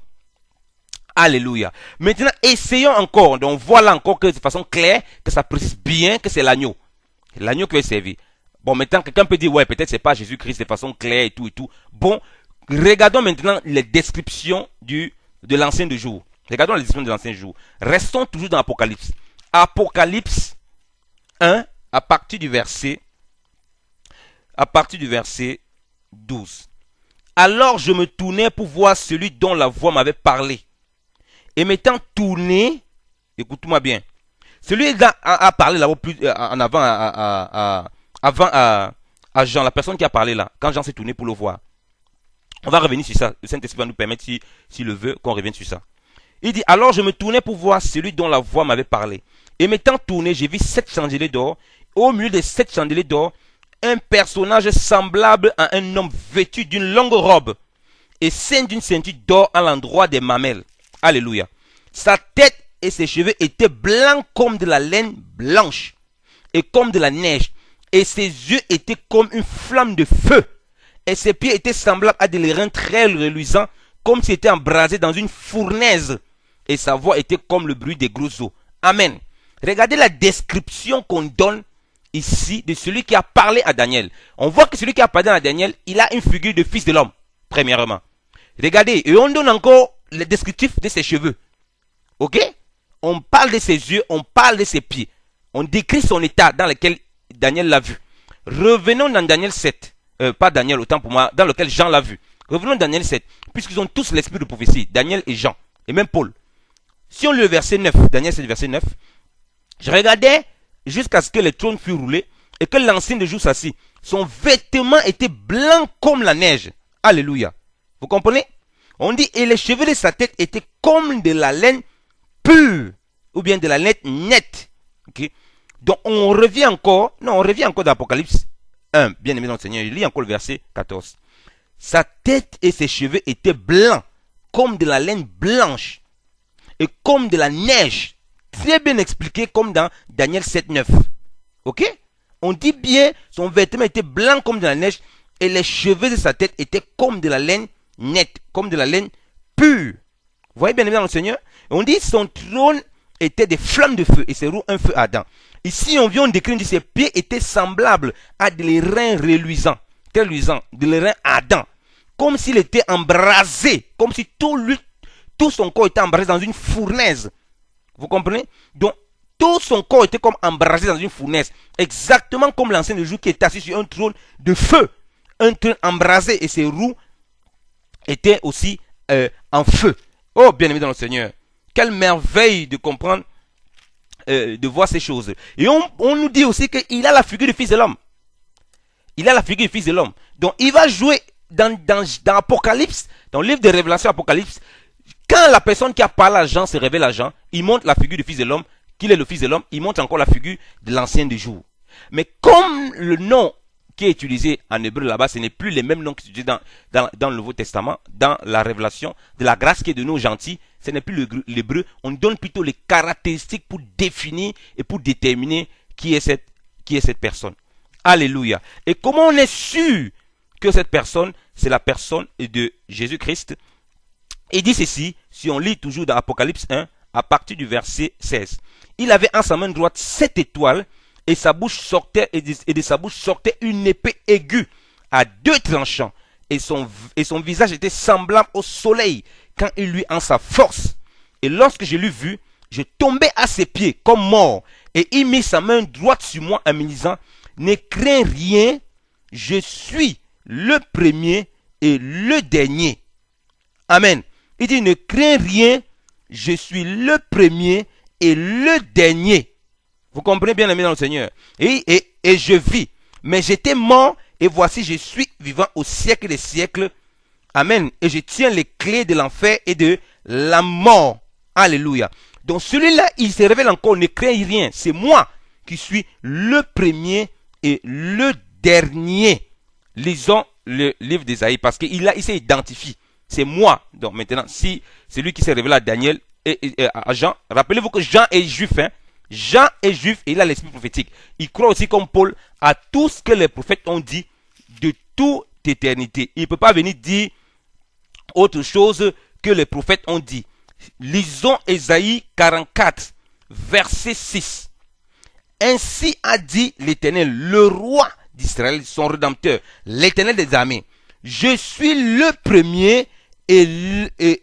Alléluia. Maintenant, essayons encore. Donc voilà encore que de façon claire, que ça précise bien que c'est l'agneau. L'agneau qui est servi. Bon, maintenant, quelqu'un peut dire, ouais, peut-être c'est pas Jésus-Christ de façon claire et tout et tout. Bon, regardons maintenant les descriptions de l'ancien de jour. Regardons les descriptions de l'ancien jour. Restons toujours dans Apocalypse. Apocalypse 1, à partir du verset 12. Alors je me tournai pour voir celui dont la voix m'avait parlé. Et m'étant tourné, écoute-moi bien, celui qui a parlé là-bas plus en avant à Jean, la personne qui a parlé là, quand Jean s'est tourné pour le voir. On va revenir sur ça. Le Saint-Esprit va nous permettre, s'il le veut, qu'on revienne sur ça. Il dit, alors je me tournai pour voir celui dont la voix m'avait parlé. Et m'étant tourné, j'ai vu 7 chandeliers d'or. Au milieu des 7 chandeliers d'or, un personnage semblable à un homme vêtu d'une longue robe et ceint d'une ceinture d'or à l'endroit des mamelles. Alléluia. Sa tête et ses cheveux étaient blancs comme de la laine blanche et comme de la neige. Et ses yeux étaient comme une flamme de feu. Et ses pieds étaient semblables à des reins très reluisants, comme s'il était embrasé dans une fournaise. Et sa voix était comme le bruit des gros os. Amen. Regardez la description qu'on donne ici de celui qui a parlé à Daniel. On voit que celui qui a parlé à Daniel, il a une figure de fils de l'homme, premièrement. Regardez, et on donne encore le descriptif de ses cheveux. Ok? On parle de ses yeux, on parle de ses pieds. On décrit son état dans lequel Daniel l'a vu. Revenons dans Daniel 7. Pas Daniel, autant pour moi, dans lequel Jean l'a vu. Revenons dans Daniel 7, puisqu'ils ont tous l'esprit de prophétie, Daniel et Jean, et même Paul. Si on lit le verset 9, Daniel 7, verset 9, je regardais jusqu'à ce que le trône fût roulé et que l'ancien de jour s'assit. Son vêtement était blanc comme la neige. Alléluia. Vous comprenez? On dit, et les cheveux de sa tête étaient comme de la laine pure, ou bien de la laine nette. Okay? Donc on revient encore dans Apocalypse 1, bien aimé dans le Seigneur, il lit encore le verset 14. Sa tête et ses cheveux étaient blancs, comme de la laine blanche, et comme de la neige. Très bien expliqué, comme dans Daniel 7, 9. Ok? On dit bien, son vêtement était blanc comme de la neige, et les cheveux de sa tête étaient comme de la laine nette, comme de la laine pure. Vous voyez bien aimé dans le Seigneur? On dit, son trône était des flammes de feu, et ses roues un feu ardent. Ici, on vient décrire que ses pieds étaient semblables à des reins reluisants, des reins ardents, comme s'il était embrasé, comme si tout son corps était embrasé dans une fournaise. Vous comprenez? Donc, tout son corps était comme embrasé dans une fournaise, exactement comme l'ancien de jour qui était assis sur un trône de feu, un trône embrasé, et ses roues étaient aussi en feu. Oh, bien-aimé dans le Seigneur, quelle merveille de comprendre, de voir ces choses. Et on nous dit aussi qu'il a la figure du Fils de l'homme. Il a la figure du Fils de l'homme. Donc, il va jouer dans Apocalypse, dans le livre de Révélation Apocalypse. Quand la personne qui a parlé à Jean se révèle à Jean, il montre la figure du Fils de l'homme, qu'il est le Fils de l'homme, il montre encore la figure de l'ancien des jours. Mais comme le nom qui est utilisé en hébreu là-bas, ce n'est plus les mêmes noms qui sont utilisés dans le Nouveau Testament, dans la révélation de la grâce qui est donnée aux gentils, ce n'est plus l'hébreu, on donne plutôt les caractéristiques pour définir et pour déterminer qui est cette personne. Alléluia. Et comment on est sûr que cette personne, c'est la personne de Jésus-Christ? Il dit ceci, si on lit toujours dans Apocalypse 1, à partir du verset 16. Il avait en sa main droite 7 étoiles, et sa bouche sortait, et de sa bouche sortait une épée aiguë à 2 tranchants, et son visage était semblable au soleil quand il lui en sa force. Et lorsque je l'eus vu, je tombais à ses pieds comme mort, et il mit sa main droite sur moi en me disant, ne crains rien, je suis le premier et le dernier. Amen. Il dit, ne crains rien, je suis le premier et le dernier. Vous comprenez bien, amis dans le Seigneur. Et je vis. Mais j'étais mort, et voici, je suis vivant au siècle des siècles. Amen. Et je tiens les clés de l'enfer et de la mort. Alléluia. Donc celui-là, il se révèle encore, ne crains rien. C'est moi qui suis le premier et le dernier. Lisons le livre d'Ésaïe, parce qu'il s'est identifié. C'est moi. Donc maintenant, si c'est lui qui s'est révélé à Daniel et à Jean, rappelez-vous que Jean est juif. Hein? Jean est juif et il a l'esprit prophétique. Il croit aussi comme Paul à tout ce que les prophètes ont dit de toute éternité. Il ne peut pas venir dire autre chose que les prophètes ont dit. Lisons Ésaïe 44, verset 6. Ainsi a dit l'Éternel, le roi d'Israël, son rédempteur, l'Éternel des armées. Je suis le premier et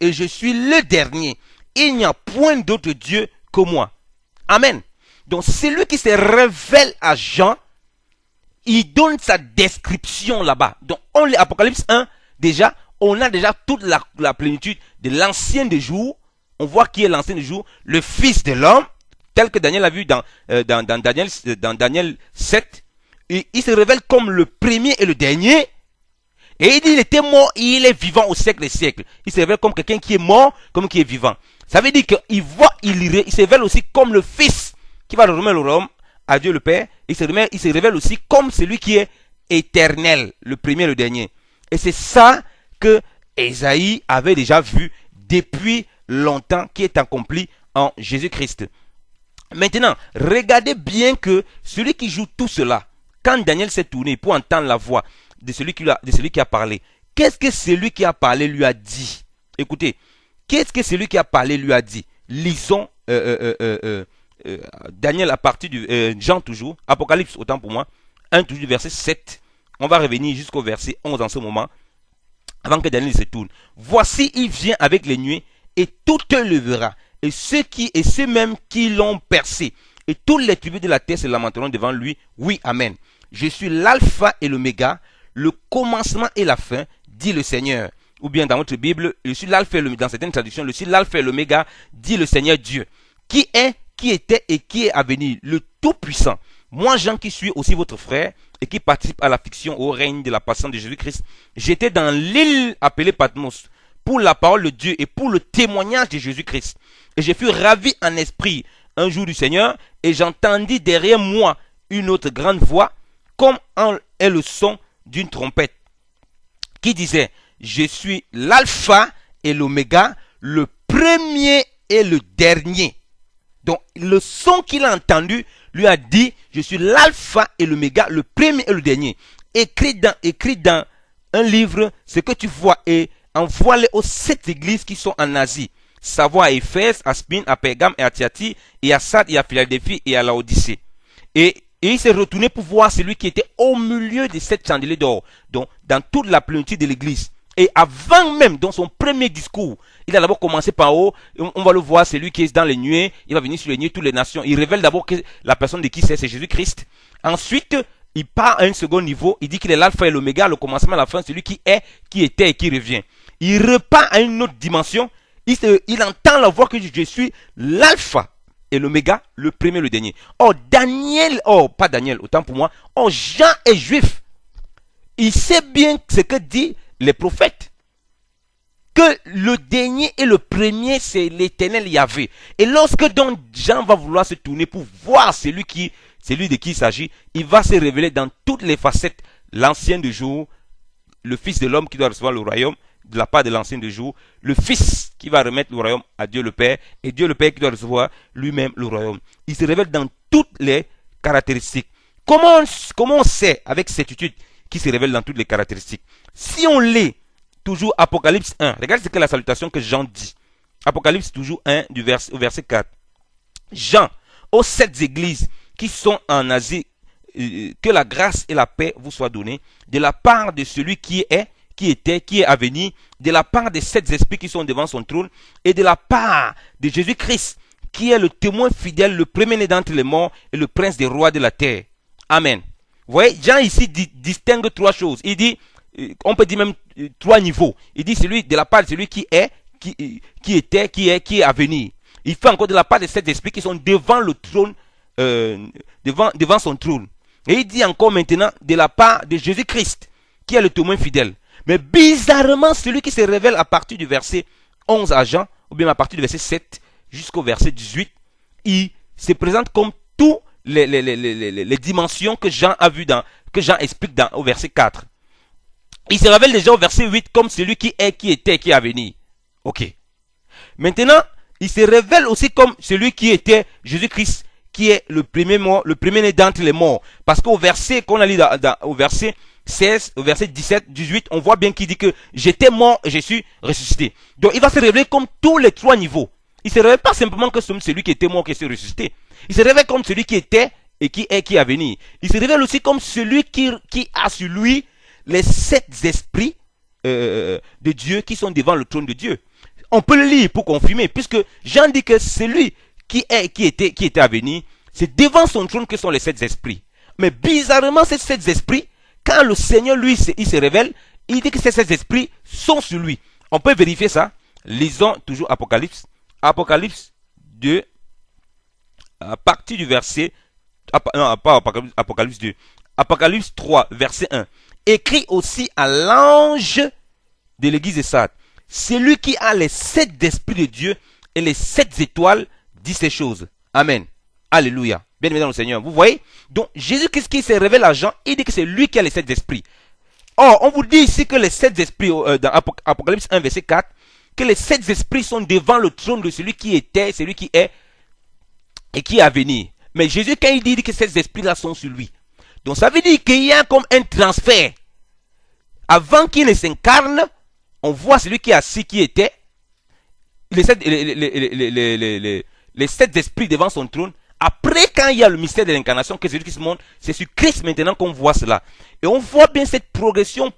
je suis le dernier. Il n'y a point d'autre Dieu que moi. Amen. Donc celui qui se révèle à Jean, il donne sa description là-bas. Donc, on lit Apocalypse 1, déjà, on a déjà toute la plénitude de l'ancien des jours. On voit qui est l'ancien des jours, le Fils de l'homme, tel que Daniel a vu dans Daniel 7. Et il se révèle comme le premier et le dernier. Et il dit, il était mort et il est vivant au siècle des siècles. Il se révèle comme quelqu'un qui est mort, comme qui est vivant. Ça veut dire qu'il voit, il se révèle aussi comme le Fils qui va remettre le royaume à Dieu le Père. Il se révèle aussi comme celui qui est éternel, le premier et le dernier. Et c'est ça que Ésaïe avait déjà vu depuis longtemps, qui est accompli en Jésus-Christ. Maintenant, regardez bien que celui qui joue tout cela, quand Daniel s'est tourné pour entendre la voix de celui qui a parlé, qu'est-ce que celui qui a parlé lui a dit? Écoutez, qu'est-ce que celui qui a parlé lui a dit? Lisons Daniel à partir du Jean toujours, Apocalypse autant pour moi, 1 toujours du verset 7. On va revenir jusqu'au verset 11 en ce moment, avant que Daniel se tourne. Voici, il vient avec les nuées, et tout te levera, et ceux mêmes qui l'ont percé, et tous les tribus de la terre se lamenteront devant lui. Oui, amen. Je suis l'alpha et l'oméga, le commencement et la fin, dit le Seigneur. Ou bien dans votre Bible, je suis l'alpha et l'oméga, dans certaines traductions, je suis l'alpha et l'oméga, dit le Seigneur Dieu, qui est, qui était et qui est à venir, le Tout-Puissant. Moi, Jean, qui suis aussi votre frère et qui participe à l'affliction au règne de la patience de Jésus-Christ, j'étais dans l'île appelée Patmos pour la parole de Dieu et pour le témoignage de Jésus-Christ. Et je fus ravi en esprit un jour du Seigneur, et j'entendis derrière moi une autre grande voix, comme est le son d'une trompette, qui disait, je suis l'alpha et l'oméga, le premier et le dernier. Donc, le son qu'il a entendu lui a dit, je suis l'alpha et l'oméga, le premier et le dernier. Écrit dans un livre ce que tu vois et envoie-les aux 7 églises qui sont en Asie. Savoir à Éphèse, à Spin, à Pergame et à Thyatire, et à Sardes et à Philadelphie et à Laodicée. Et il s'est retourné pour voir celui qui était au milieu de 7 chandeliers d'or, donc dans toute la plénitude de l'église. Et avant même, dans son premier discours, il a d'abord commencé par haut. On va le voir, celui qui est dans les nuées. Il va venir sur les nuées, toutes les nations. Il révèle d'abord que la personne de qui c'est Jésus-Christ. Ensuite, il part à un second niveau. Il dit qu'il est l'alpha et l'oméga, le commencement et la fin, celui qui est, qui était et qui revient. Il repart à une autre dimension. Il entend la voix que je suis l'alpha et l'oméga, le premier et le dernier. Pas Daniel, autant pour moi. Jean est juif. Il sait bien ce que dit les prophètes, que le dernier et le premier c'est l'Éternel Yahvé. Et lorsque donc Jean va vouloir se tourner pour voir celui de qui il s'agit, il va se révéler dans toutes les facettes. L'ancien de jour, le Fils de l'homme qui doit recevoir le royaume de la part de l'ancien de jour, le Fils qui va remettre le royaume à Dieu le Père, et Dieu le Père qui doit recevoir lui-même le royaume. Il se révèle dans toutes les caractéristiques. Comment on sait avec certitude qui se révèle dans toutes les caractéristiques? Si on lit toujours Apocalypse 1, regardez ce que la salutation que Jean dit. Apocalypse toujours 1 au verset 4. Jean, aux 7 églises qui sont en Asie, que la grâce et la paix vous soient données de la part de celui qui est, qui était, qui est à venir, de la part des 7 esprits qui sont devant son trône, et de la part de Jésus-Christ, qui est le témoin fidèle, le premier-né d'entre les morts et le prince des rois de la terre. Amen. Vous voyez, Jean ici distingue 3 choses. Il dit, on peut dire même 3 niveaux. Il dit celui de la part de celui qui est, qui était, qui est à venir. Il fait encore de la part de 7 esprits qui sont devant le trône, devant son trône. Et il dit encore maintenant de la part de Jésus-Christ, qui est le témoin fidèle. Mais bizarrement, celui qui se révèle à partir du verset 11 à Jean, ou bien à partir du verset 7 jusqu'au verset 18, il se présente comme tous les dimensions que Jean a vues, que Jean explique au verset 4. Il se révèle déjà au verset 8 comme celui qui est, qui était, qui est à venir. Ok. Maintenant, il se révèle aussi comme celui qui était Jésus-Christ, qui est le premier-né d'entre les morts. Parce qu'au verset qu'on a lu au verset 16, au verset 17, 18, on voit bien qu'il dit que j'étais mort et je suis ressuscité. Donc il va se révéler comme tous les 3 niveaux. Il ne se révèle pas simplement que celui qui était mort qui est ressuscité. Il se révèle comme celui qui était et qui est, qui est à venir. Il se révèle aussi comme celui qui a sur lui les 7 esprits de Dieu qui sont devant le trône de Dieu. On peut le lire pour confirmer, puisque Jean dit que celui qui était à venir, c'est devant son trône que sont les 7 esprits. Mais bizarrement, ces 7 esprits, quand le Seigneur, lui, il se révèle, il dit que ces 7 esprits sont sur lui. On peut vérifier ça. Lisons toujours Apocalypse. Apocalypse 2, à partir du verset... Non, pas Apocalypse 2. Apocalypse 3, verset 1. Écrit aussi à l'ange de l'église de Sardes. Celui qui a les 7 esprits de Dieu et les 7 étoiles dit ces choses. Amen. Alléluia. Bien-aimé dans le Seigneur. Vous voyez? Donc, Jésus-Christ qui se révèle à Jean, il dit que c'est lui qui a les 7 esprits. Or, on vous dit ici que les 7 esprits, dans Apocalypse 1, verset 4, que les 7 esprits sont devant le trône de celui qui était, celui qui est et qui est à venir. Mais Jésus, quand il dit que ces esprits-là sont sur lui, donc ça veut dire qu'il y a comme un transfert. Avant qu'il ne s'incarne, on voit celui qui est assis, qui était, les 7 esprits devant son trône. Après, quand il y a le mystère de l'incarnation, que c'est lui qui se montre, c'est sur Christ maintenant qu'on voit cela. Et on voit bien cette progression,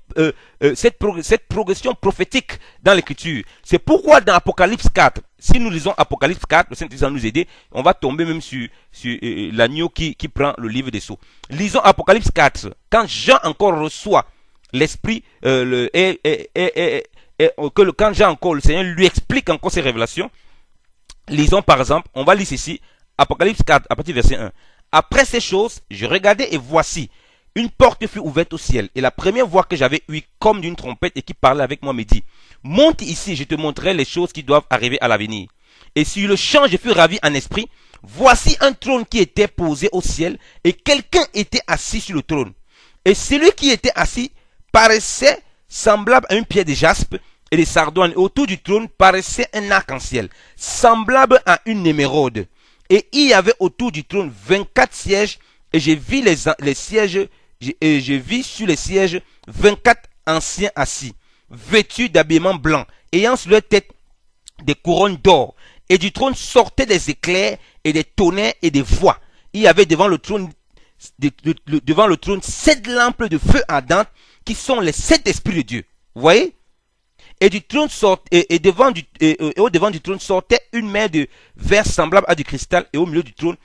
cette progression prophétique dans l'écriture. C'est pourquoi dans Apocalypse 4, si nous lisons Apocalypse 4, le Saint-Esprit va nous aider, on va tomber même sur l'agneau qui prend le livre des sceaux. Lisons Apocalypse 4, quand Jean encore reçoit l'Esprit, quand Jean encore, le Seigneur lui explique encore ses révélations. Lisons par exemple, on va lire ici, Apocalypse 4, à partir du verset 1. Après ces choses, je regardais et voici, une porte fut ouverte au ciel. Et la première voix que j'avais eue comme d'une trompette et qui parlait avec moi me dit, monte ici, je te montrerai les choses qui doivent arriver à l'avenir. Et sur le champ, je fus ravi en esprit. Voici un trône qui était posé au ciel et quelqu'un était assis sur le trône. Et celui qui était assis paraissait semblable à une pierre de jaspe et de sardoine. Et autour du trône paraissait un arc-en-ciel, semblable à une émeraude. Et il y avait autour du trône 24 sièges, et j'ai vu les sièges, et je vis sur les sièges 24 anciens assis, vêtus d'habillements blancs, ayant sur leur tête des couronnes d'or. Et du trône sortaient des éclairs et des tonnerres et des voix. Il y avait devant le trône 7 lampes de feu ardentes qui sont les 7 esprits de Dieu. Vous voyez? Et du trône au devant du trône sortait une mer de verre semblable à du cristal, et au milieu du trône,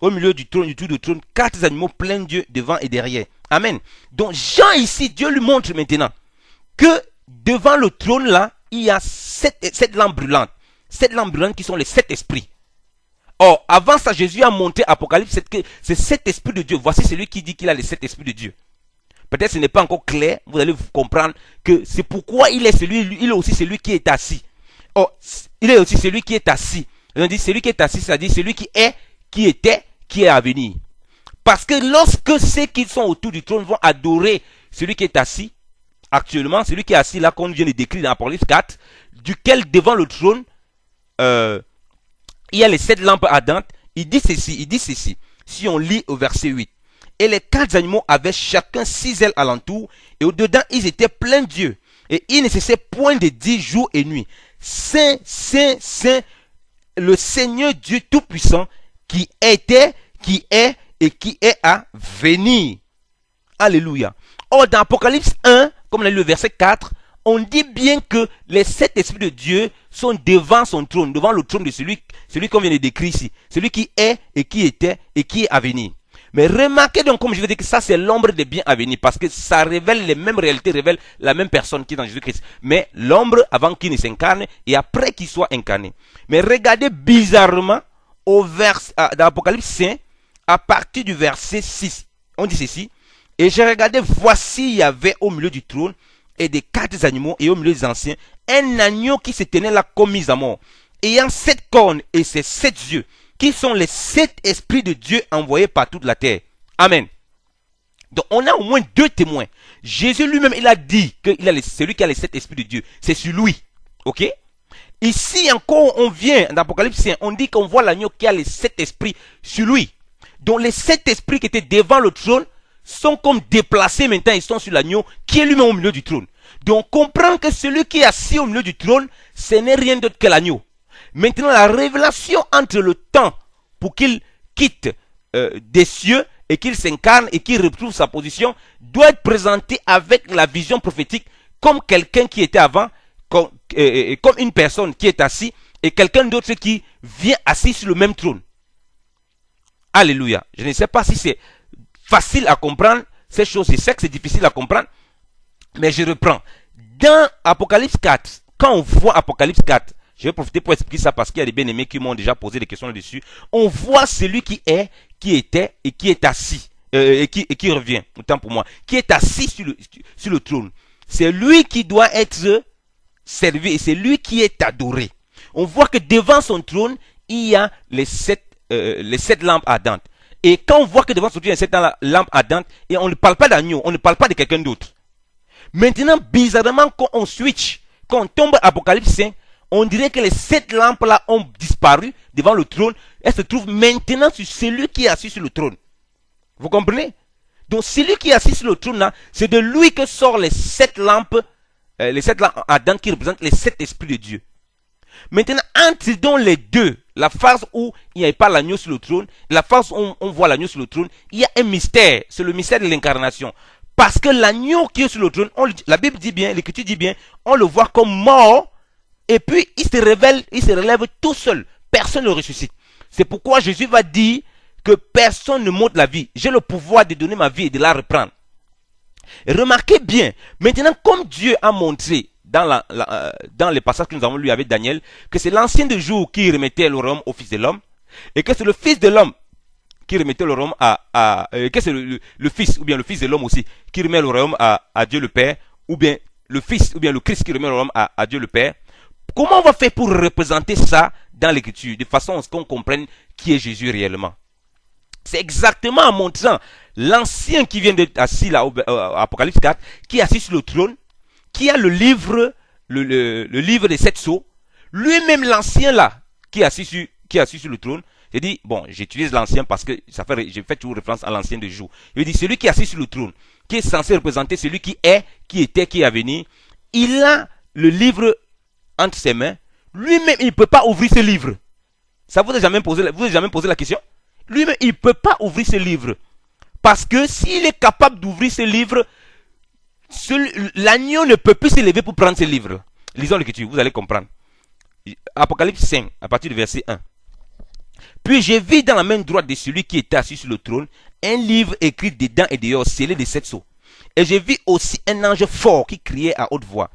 du trône, 4 animaux pleins de Dieu devant et derrière. Amen. Donc Jean ici, Dieu lui montre maintenant que devant le trône là, il y a 7 lampes brûlantes. 7 lampes brûlantes qui sont les 7 esprits. Or, avant ça, Jésus a montré Apocalypse que c'est 7 esprits de Dieu. Voici celui qui dit qu'il a les 7 esprits de Dieu. Peut-être ce n'est pas encore clair, vous allez comprendre que c'est pourquoi il est aussi celui qui est assis. Oh, il est aussi celui qui est assis. On dit celui qui est assis, c'est-à-dire celui qui est, qui était, qui est à venir. Parce que lorsque ceux qui sont autour du trône vont adorer celui qui est assis, actuellement, celui qui est assis là, qu'on vient de décrire dans Apocalypse 4, duquel devant le trône, il y a les 7 lampes ardentes, il dit ceci, si on lit au verset 8. Et les 4 animaux avaient chacun 6 ailes alentour, et au-dedans, ils étaient pleins de Dieu. Et ils ne cessaient point de dire jour et nuit, Saint, Saint, Saint, le Seigneur Dieu Tout-Puissant, qui était, qui est et qui est à venir. Alléluia. Or, dans Apocalypse 1, comme on a lu le verset 4, on dit bien que les 7 esprits de Dieu sont devant son trône, devant le trône de celui qu'on vient de décrire ici, celui qui est et qui était et qui est à venir. Mais remarquez donc, comme je vous dis, que ça c'est l'ombre des biens à venir, parce que ça révèle les mêmes réalités, révèle la même personne qui est dans Jésus-Christ. Mais l'ombre avant qu'il ne s'incarne et après qu'il soit incarné. Mais regardez bizarrement au dans Apocalypse 5, à partir du verset 6, on dit ceci. Et j'ai regardé, voici, il y avait au milieu du trône et des 4 animaux et au milieu des anciens, un agneau qui se tenait là comme mis à mort, ayant 7 cornes et ses 7 yeux, qui sont les 7 esprits de Dieu envoyés par toute la terre. Amen. Donc on a au moins 2 témoins. Jésus lui-même, il a dit que celui qui a les 7 esprits de Dieu, c'est sur lui. Ok? Ici encore, on vient, dans Apocalypse 5, on dit qu'on voit l'agneau qui a les 7 esprits sur lui. Donc les 7 esprits qui étaient devant le trône sont comme déplacés maintenant, ils sont sur l'agneau qui est lui-même au milieu du trône. Donc on comprend que celui qui est assis au milieu du trône, ce n'est rien d'autre que l'agneau. Maintenant, la révélation entre le temps pour qu'il quitte des cieux et qu'il s'incarne et qu'il retrouve sa position doit être présentée avec la vision prophétique comme quelqu'un qui était avant, comme une personne qui est assise et quelqu'un d'autre qui vient assis sur le même trône. Alléluia. Je ne sais pas si facile à comprendre. Ces choses, je sais que c'est difficile à comprendre. Mais je reprends. Dans Apocalypse 4, quand on voit Apocalypse 4, je vais profiter pour expliquer ça parce qu'il y a des bien-aimés qui m'ont déjà posé des questions là-dessus. On voit celui qui est, qui était et qui est assis. Et qui revient, autant pour moi. Qui est assis sur le trône. C'est lui qui doit être servi et c'est lui qui est adoré. On voit que devant son trône, il y a les sept lampes ardentes. Et quand on voit que devant son trône, il y a 7 lampes ardentes, et on ne parle pas d'agneau, on ne parle pas de quelqu'un d'autre. Maintenant, bizarrement, quand on switch, quand on tombe à Apocalypse 5, on dirait que les 7 lampes-là ont disparu devant le trône. Elles se trouvent maintenant sur celui qui est assis sur le trône. Vous comprenez? Donc, celui qui est assis sur le trône, là, c'est de lui que sortent les 7 lampes ardentes qui représentent les 7 esprits de Dieu. Maintenant, entre dans les deux, la phase où il n'y avait pas l'agneau sur le trône, la phase où on voit l'agneau sur le trône, il y a un mystère, c'est le mystère de l'incarnation. Parce que l'agneau qui est sur le trône, la Bible dit bien, l'Écriture dit bien, on le voit comme mort, et puis il se relève tout seul. Personne ne le ressuscite. C'est pourquoi Jésus va dire que personne ne monte la vie. J'ai le pouvoir de donner ma vie et de la reprendre. Et remarquez bien, maintenant comme Dieu a montré dans les passages que nous avons lus avec Daniel, que c'est l'ancien de jour qui remettait le royaume au Fils de l'homme, et que c'est le Fils de l'homme qui remettait le royaume que c'est le Fils, ou bien le Fils de l'homme aussi, qui remet le royaume à Dieu le Père, ou bien le Fils, ou bien le Christ qui remet le royaume à Dieu le Père. Comment on va faire pour représenter ça dans l'Écriture, de façon à ce qu'on comprenne qui est Jésus réellement? C'est exactement en montrant l'ancien qui vient d'être assis là, à Apocalypse 4, qui est assis sur le trône, qui a le livre des 7 sceaux, lui-même l'ancien là, qui est assis sur le trône. J'ai dit, bon, j'utilise l'ancien parce que j'ai fait toujours référence à l'ancien de jour. Il dit, celui qui est assis sur le trône, qui est censé représenter celui qui est, qui était, qui est à venir, il a le livre entre ses mains. Lui-même, il ne peut pas ouvrir ce livre. Ça vous a jamais posé la question? Lui-même, il ne peut pas ouvrir ce livre. Parce que s'il est capable d'ouvrir ce livre, l'agneau ne peut plus s'élever pour prendre ce livre. Lisons l'Écriture, vous allez comprendre. Apocalypse 5, à partir du verset 1. Puis j'ai vu dans la main droite de celui qui était assis sur le trône un livre écrit dedans et dehors, scellé de 7 sceaux. Et j'ai vu aussi un ange fort qui criait à haute voix.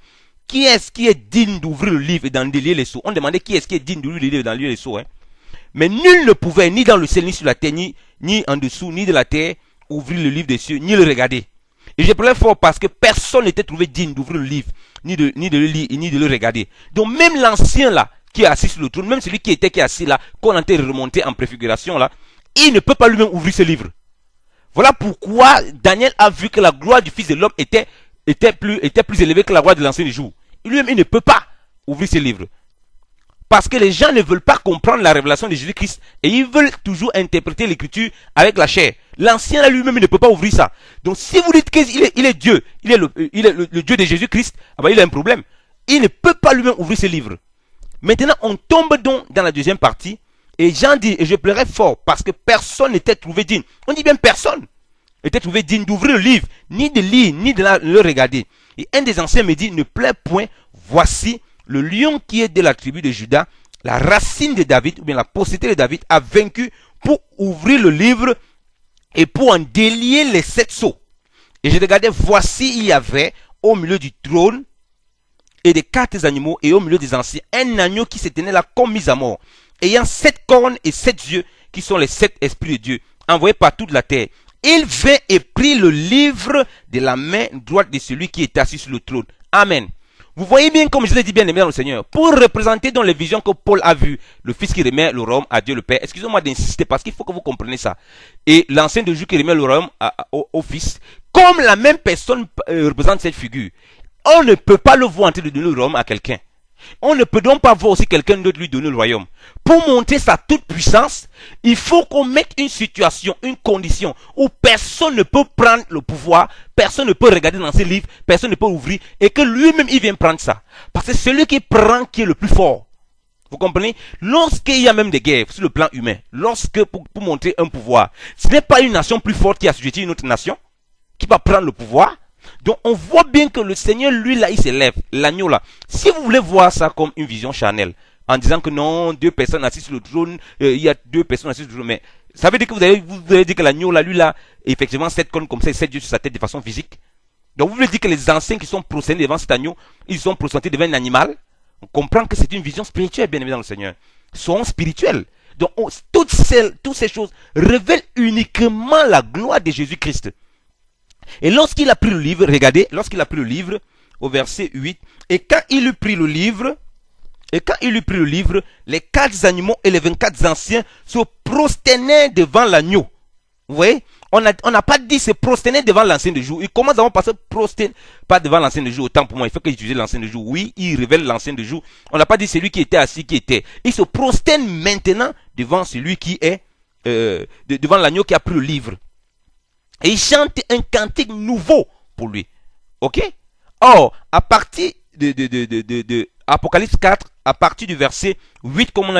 Qui est-ce qui est digne d'ouvrir le livre et d'en délier les sceaux? On demandait qui est-ce qui est digne d'ouvrir le livre et d'en délier les sceaux. Mais nul ne pouvait, ni dans le ciel, ni sur la terre, ni en dessous, ni de la terre, ouvrir le livre des cieux, ni le regarder. Et j'ai pleuré fort parce que personne n'était trouvé digne d'ouvrir le livre, ni de le lire, ni de le regarder. Donc même l'ancien là, qui est assis sur le trône, même celui qui est assis là, qu'on a été remonté en préfiguration là, il ne peut pas lui-même ouvrir ce livre. Voilà pourquoi Daniel a vu que la gloire du Fils de l'homme était plus élevée que la gloire de l'ancien du jour. Lui-même, il ne peut pas ouvrir ce livre. Parce que les gens ne veulent pas comprendre la révélation de Jésus-Christ et ils veulent toujours interpréter l'écriture avec la chair. L'ancien là lui-même, il ne peut pas ouvrir ça. Donc si vous dites qu'il est Dieu, il est le Dieu de Jésus-Christ, ah ben, il a un problème. Il ne peut pas lui-même ouvrir ce livre. Maintenant, on tombe donc dans la deuxième partie et Jean dit, et je pleurais fort parce que personne n'était trouvé digne. On dit bien personne n'était trouvé digne d'ouvrir le livre, ni de lire, ni de le regarder. Et un des anciens me dit, ne pleure point, voici le lion qui est de la tribu de Juda, la racine de David, ou bien la postérité de David, a vaincu pour ouvrir le livre et pour en délier les 7 sceaux. Et je regardais, voici il y avait au milieu du trône et des 4 animaux et au milieu des anciens, un agneau qui se tenait là comme mis à mort, ayant 7 cornes et 7 yeux, qui sont les 7 esprits de Dieu, envoyés par toute la terre. Il vint et prit le livre de la main droite de celui qui était assis sur le trône. Amen. Vous voyez bien, comme je l'ai dit bien aimé dans le Seigneur, pour représenter dans les visions que Paul a vues, le Fils qui remet le royaume à Dieu le Père, excusez-moi d'insister parce qu'il faut que vous compreniez ça, et l'ancien de Dieu qui remet le royaume au Fils, comme la même personne représente cette figure, on ne peut pas le voir en train de donner le royaume à quelqu'un. On ne peut donc pas voir aussi quelqu'un d'autre lui donner le royaume. Pour montrer sa toute puissance, il faut qu'on mette une situation, une condition où personne ne peut prendre le pouvoir, personne ne peut regarder dans ses livres, personne ne peut ouvrir, et que lui-même il vient prendre ça. Parce que c'est celui qui prend qui est le plus fort. Vous comprenez? Lorsqu'il y a même des guerres sur le plan humain, pour montrer un pouvoir, ce n'est pas une nation plus forte qui assujettit une autre nation, qui va prendre le pouvoir. Donc on voit bien que le Seigneur, lui là, il s'élève, l'agneau là. Si vous voulez voir ça comme une vision charnelle, en disant que non, deux personnes assises sur le trône, il y a deux personnes assises sur le trône. Mais ça veut dire que vous allez dire que l'agneau, là, lui, là, effectivement, 7 cornes comme ça, et 7 yeux sur sa tête de façon physique. Donc vous voulez dire que les anciens qui sont prosternés devant cet agneau, ils sont prosternés devant un animal. On comprend que c'est une vision spirituelle, bien évidemment, le Seigneur. Sont spirituels. Donc toutes ces choses révèlent uniquement la gloire de Jésus-Christ. Et lorsqu'il a pris le livre, regardez, lorsqu'il a pris le livre, au verset 8, et quand il eut pris le livre, les 4 animaux et les 24 anciens se prosternaient devant l'agneau. Vous voyez, on n'a pas dit se prosterner devant l'ancien de jour. Il commence à passer prosterner, pas devant l'ancien de jour. Autant pour moi, il faut qu'il utilise l'ancien de jour. Oui, il révèle l'ancien de jour. On n'a pas dit celui qui était assis, qui était. Il se prosterne maintenant devant celui qui est, devant l'agneau qui a pris le livre. Et il chante un cantique nouveau pour lui. Ok? Or, à partir de Apocalypse 4, à partir du verset 8, comme on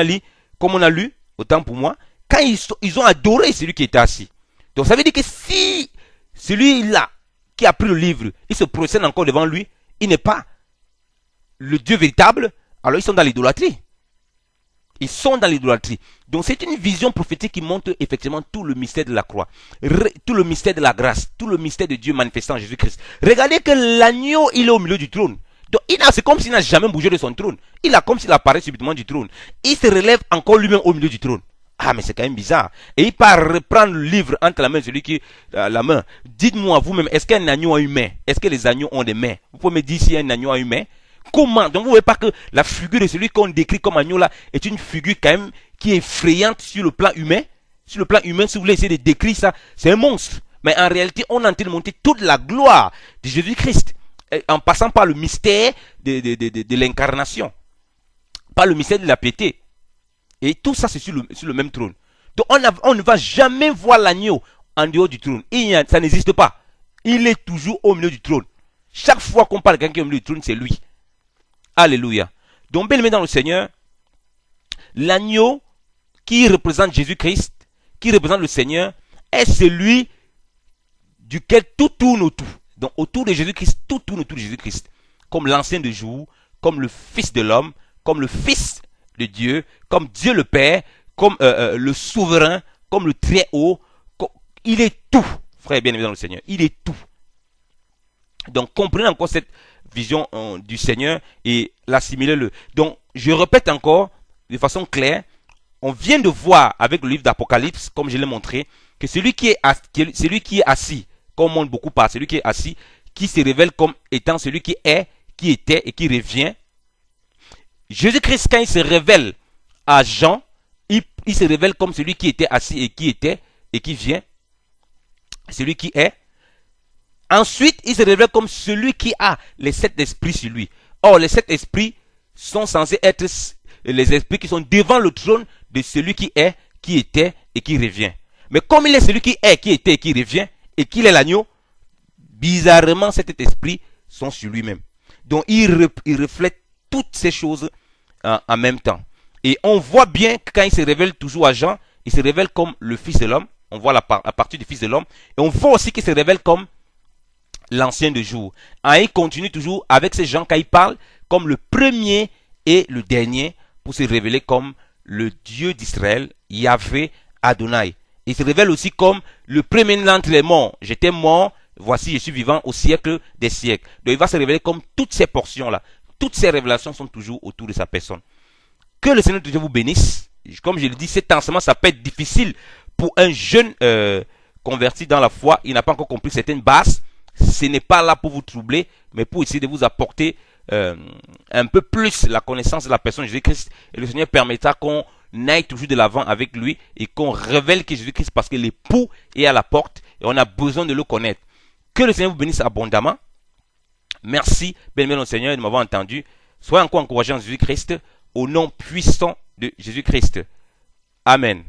a lu, autant pour moi, quand ils ont adoré celui qui était assis. Donc ça veut dire que si celui-là qui a pris le livre, il se procède encore devant lui, il n'est pas le Dieu véritable, alors ils sont dans l'idolâtrie. Ils sont dans l'idolâtrie. Donc c'est une vision prophétique qui montre effectivement tout le mystère de la croix, tout le mystère de la grâce, tout le mystère de Dieu manifestant en Jésus-Christ. Regardez que l'agneau, il est au milieu du trône. Donc c'est comme s'il n'a jamais bougé de son trône. Il a comme s'il apparaît subitement du trône. Il se relève encore lui-même au milieu du trône. Ah, mais c'est quand même bizarre. Et il part reprendre le livre entre la main de celui qui la main. Dites-moi vous-même, est-ce qu'un agneau a une main? Est-ce que les agneaux ont des mains? Vous pouvez me dire si un agneau a une main? Comment? Donc vous ne voyez pas que la figure de celui qu'on décrit comme agneau là est une figure quand même qui est effrayante sur le plan humain. Sur le plan humain, si vous voulez essayer de décrire ça, c'est un monstre. Mais en réalité, on est en train de monter toute la gloire de Jésus-Christ en passant par le mystère de l'incarnation, par le mystère de la piété. Et tout ça, c'est sur le même trône. Donc, on ne va jamais voir l'agneau en dehors du trône. Ça n'existe pas. Il est toujours au milieu du trône. Chaque fois qu'on parle de quelqu'un au milieu du trône, c'est lui. Alléluia. Donc, bien aimé dans le Seigneur, l'agneau qui représente Jésus-Christ, qui représente le Seigneur, est celui duquel tout tourne autour. Donc, autour de Jésus-Christ, tout tourne autour de Jésus-Christ. Comme l'ancien de jour, comme le Fils de l'homme, comme le Fils de Dieu, comme Dieu le Père, comme le souverain, comme le Très-Haut. Il est tout, frère bien-aimé dans le Seigneur. Il est tout. Donc, comprenez encore cette vision du Seigneur et l'assimilez-le. Donc, je répète encore, de façon claire, on vient de voir avec le livre d'Apocalypse, comme je l'ai montré, que celui qui est assis, comme on montre beaucoup par celui qui est assis, qui se révèle comme étant celui qui est, qui était et qui revient. Jésus-Christ, quand il se révèle à Jean, il se révèle comme celui qui était assis et qui était et qui vient. Celui qui est. Ensuite, il se révèle comme celui qui a les 7 esprits sur lui. Or, les 7 esprits sont censés être les esprits qui sont devant le trône de celui qui est, qui était et qui revient. Mais comme il est celui qui est, qui était et qui revient, et qu'il est l'agneau, bizarrement, ces 7 esprits sont sur lui-même. Donc, il reflète toutes ces choses en même temps. Et on voit bien que quand il se révèle toujours à Jean, il se révèle comme le Fils de l'homme. On voit la partie du Fils de l'homme. Et on voit aussi qu'il se révèle comme l'ancien de jour. Et il continue toujours avec ces gens quand il parle comme le premier et le dernier pour se révéler comme le Dieu d'Israël, Yahvé Adonai. Il se révèle aussi comme le premier d'entre les morts. J'étais mort, voici je suis vivant au siècle des siècles. Donc il va se révéler comme toutes ces portions-là. Toutes ces révélations sont toujours autour de sa personne. Que le Seigneur de Dieu vous bénisse. Comme je le dis, cet enseignement, ça peut être difficile pour un jeune converti dans la foi. Il n'a pas encore compris certaines bases. Ce n'est pas là pour vous troubler, mais pour essayer de vous apporter un peu plus la connaissance de la personne de Jésus-Christ. Et le Seigneur permettra qu'on aille toujours de l'avant avec lui et qu'on révèle que Jésus-Christ, parce que l'époux est à la porte et on a besoin de le connaître. Que le Seigneur vous bénisse abondamment. Merci, bien-aimé notre Seigneur, de m'avoir entendu. Soyez encore encouragés en Jésus-Christ, au nom puissant de Jésus-Christ. Amen.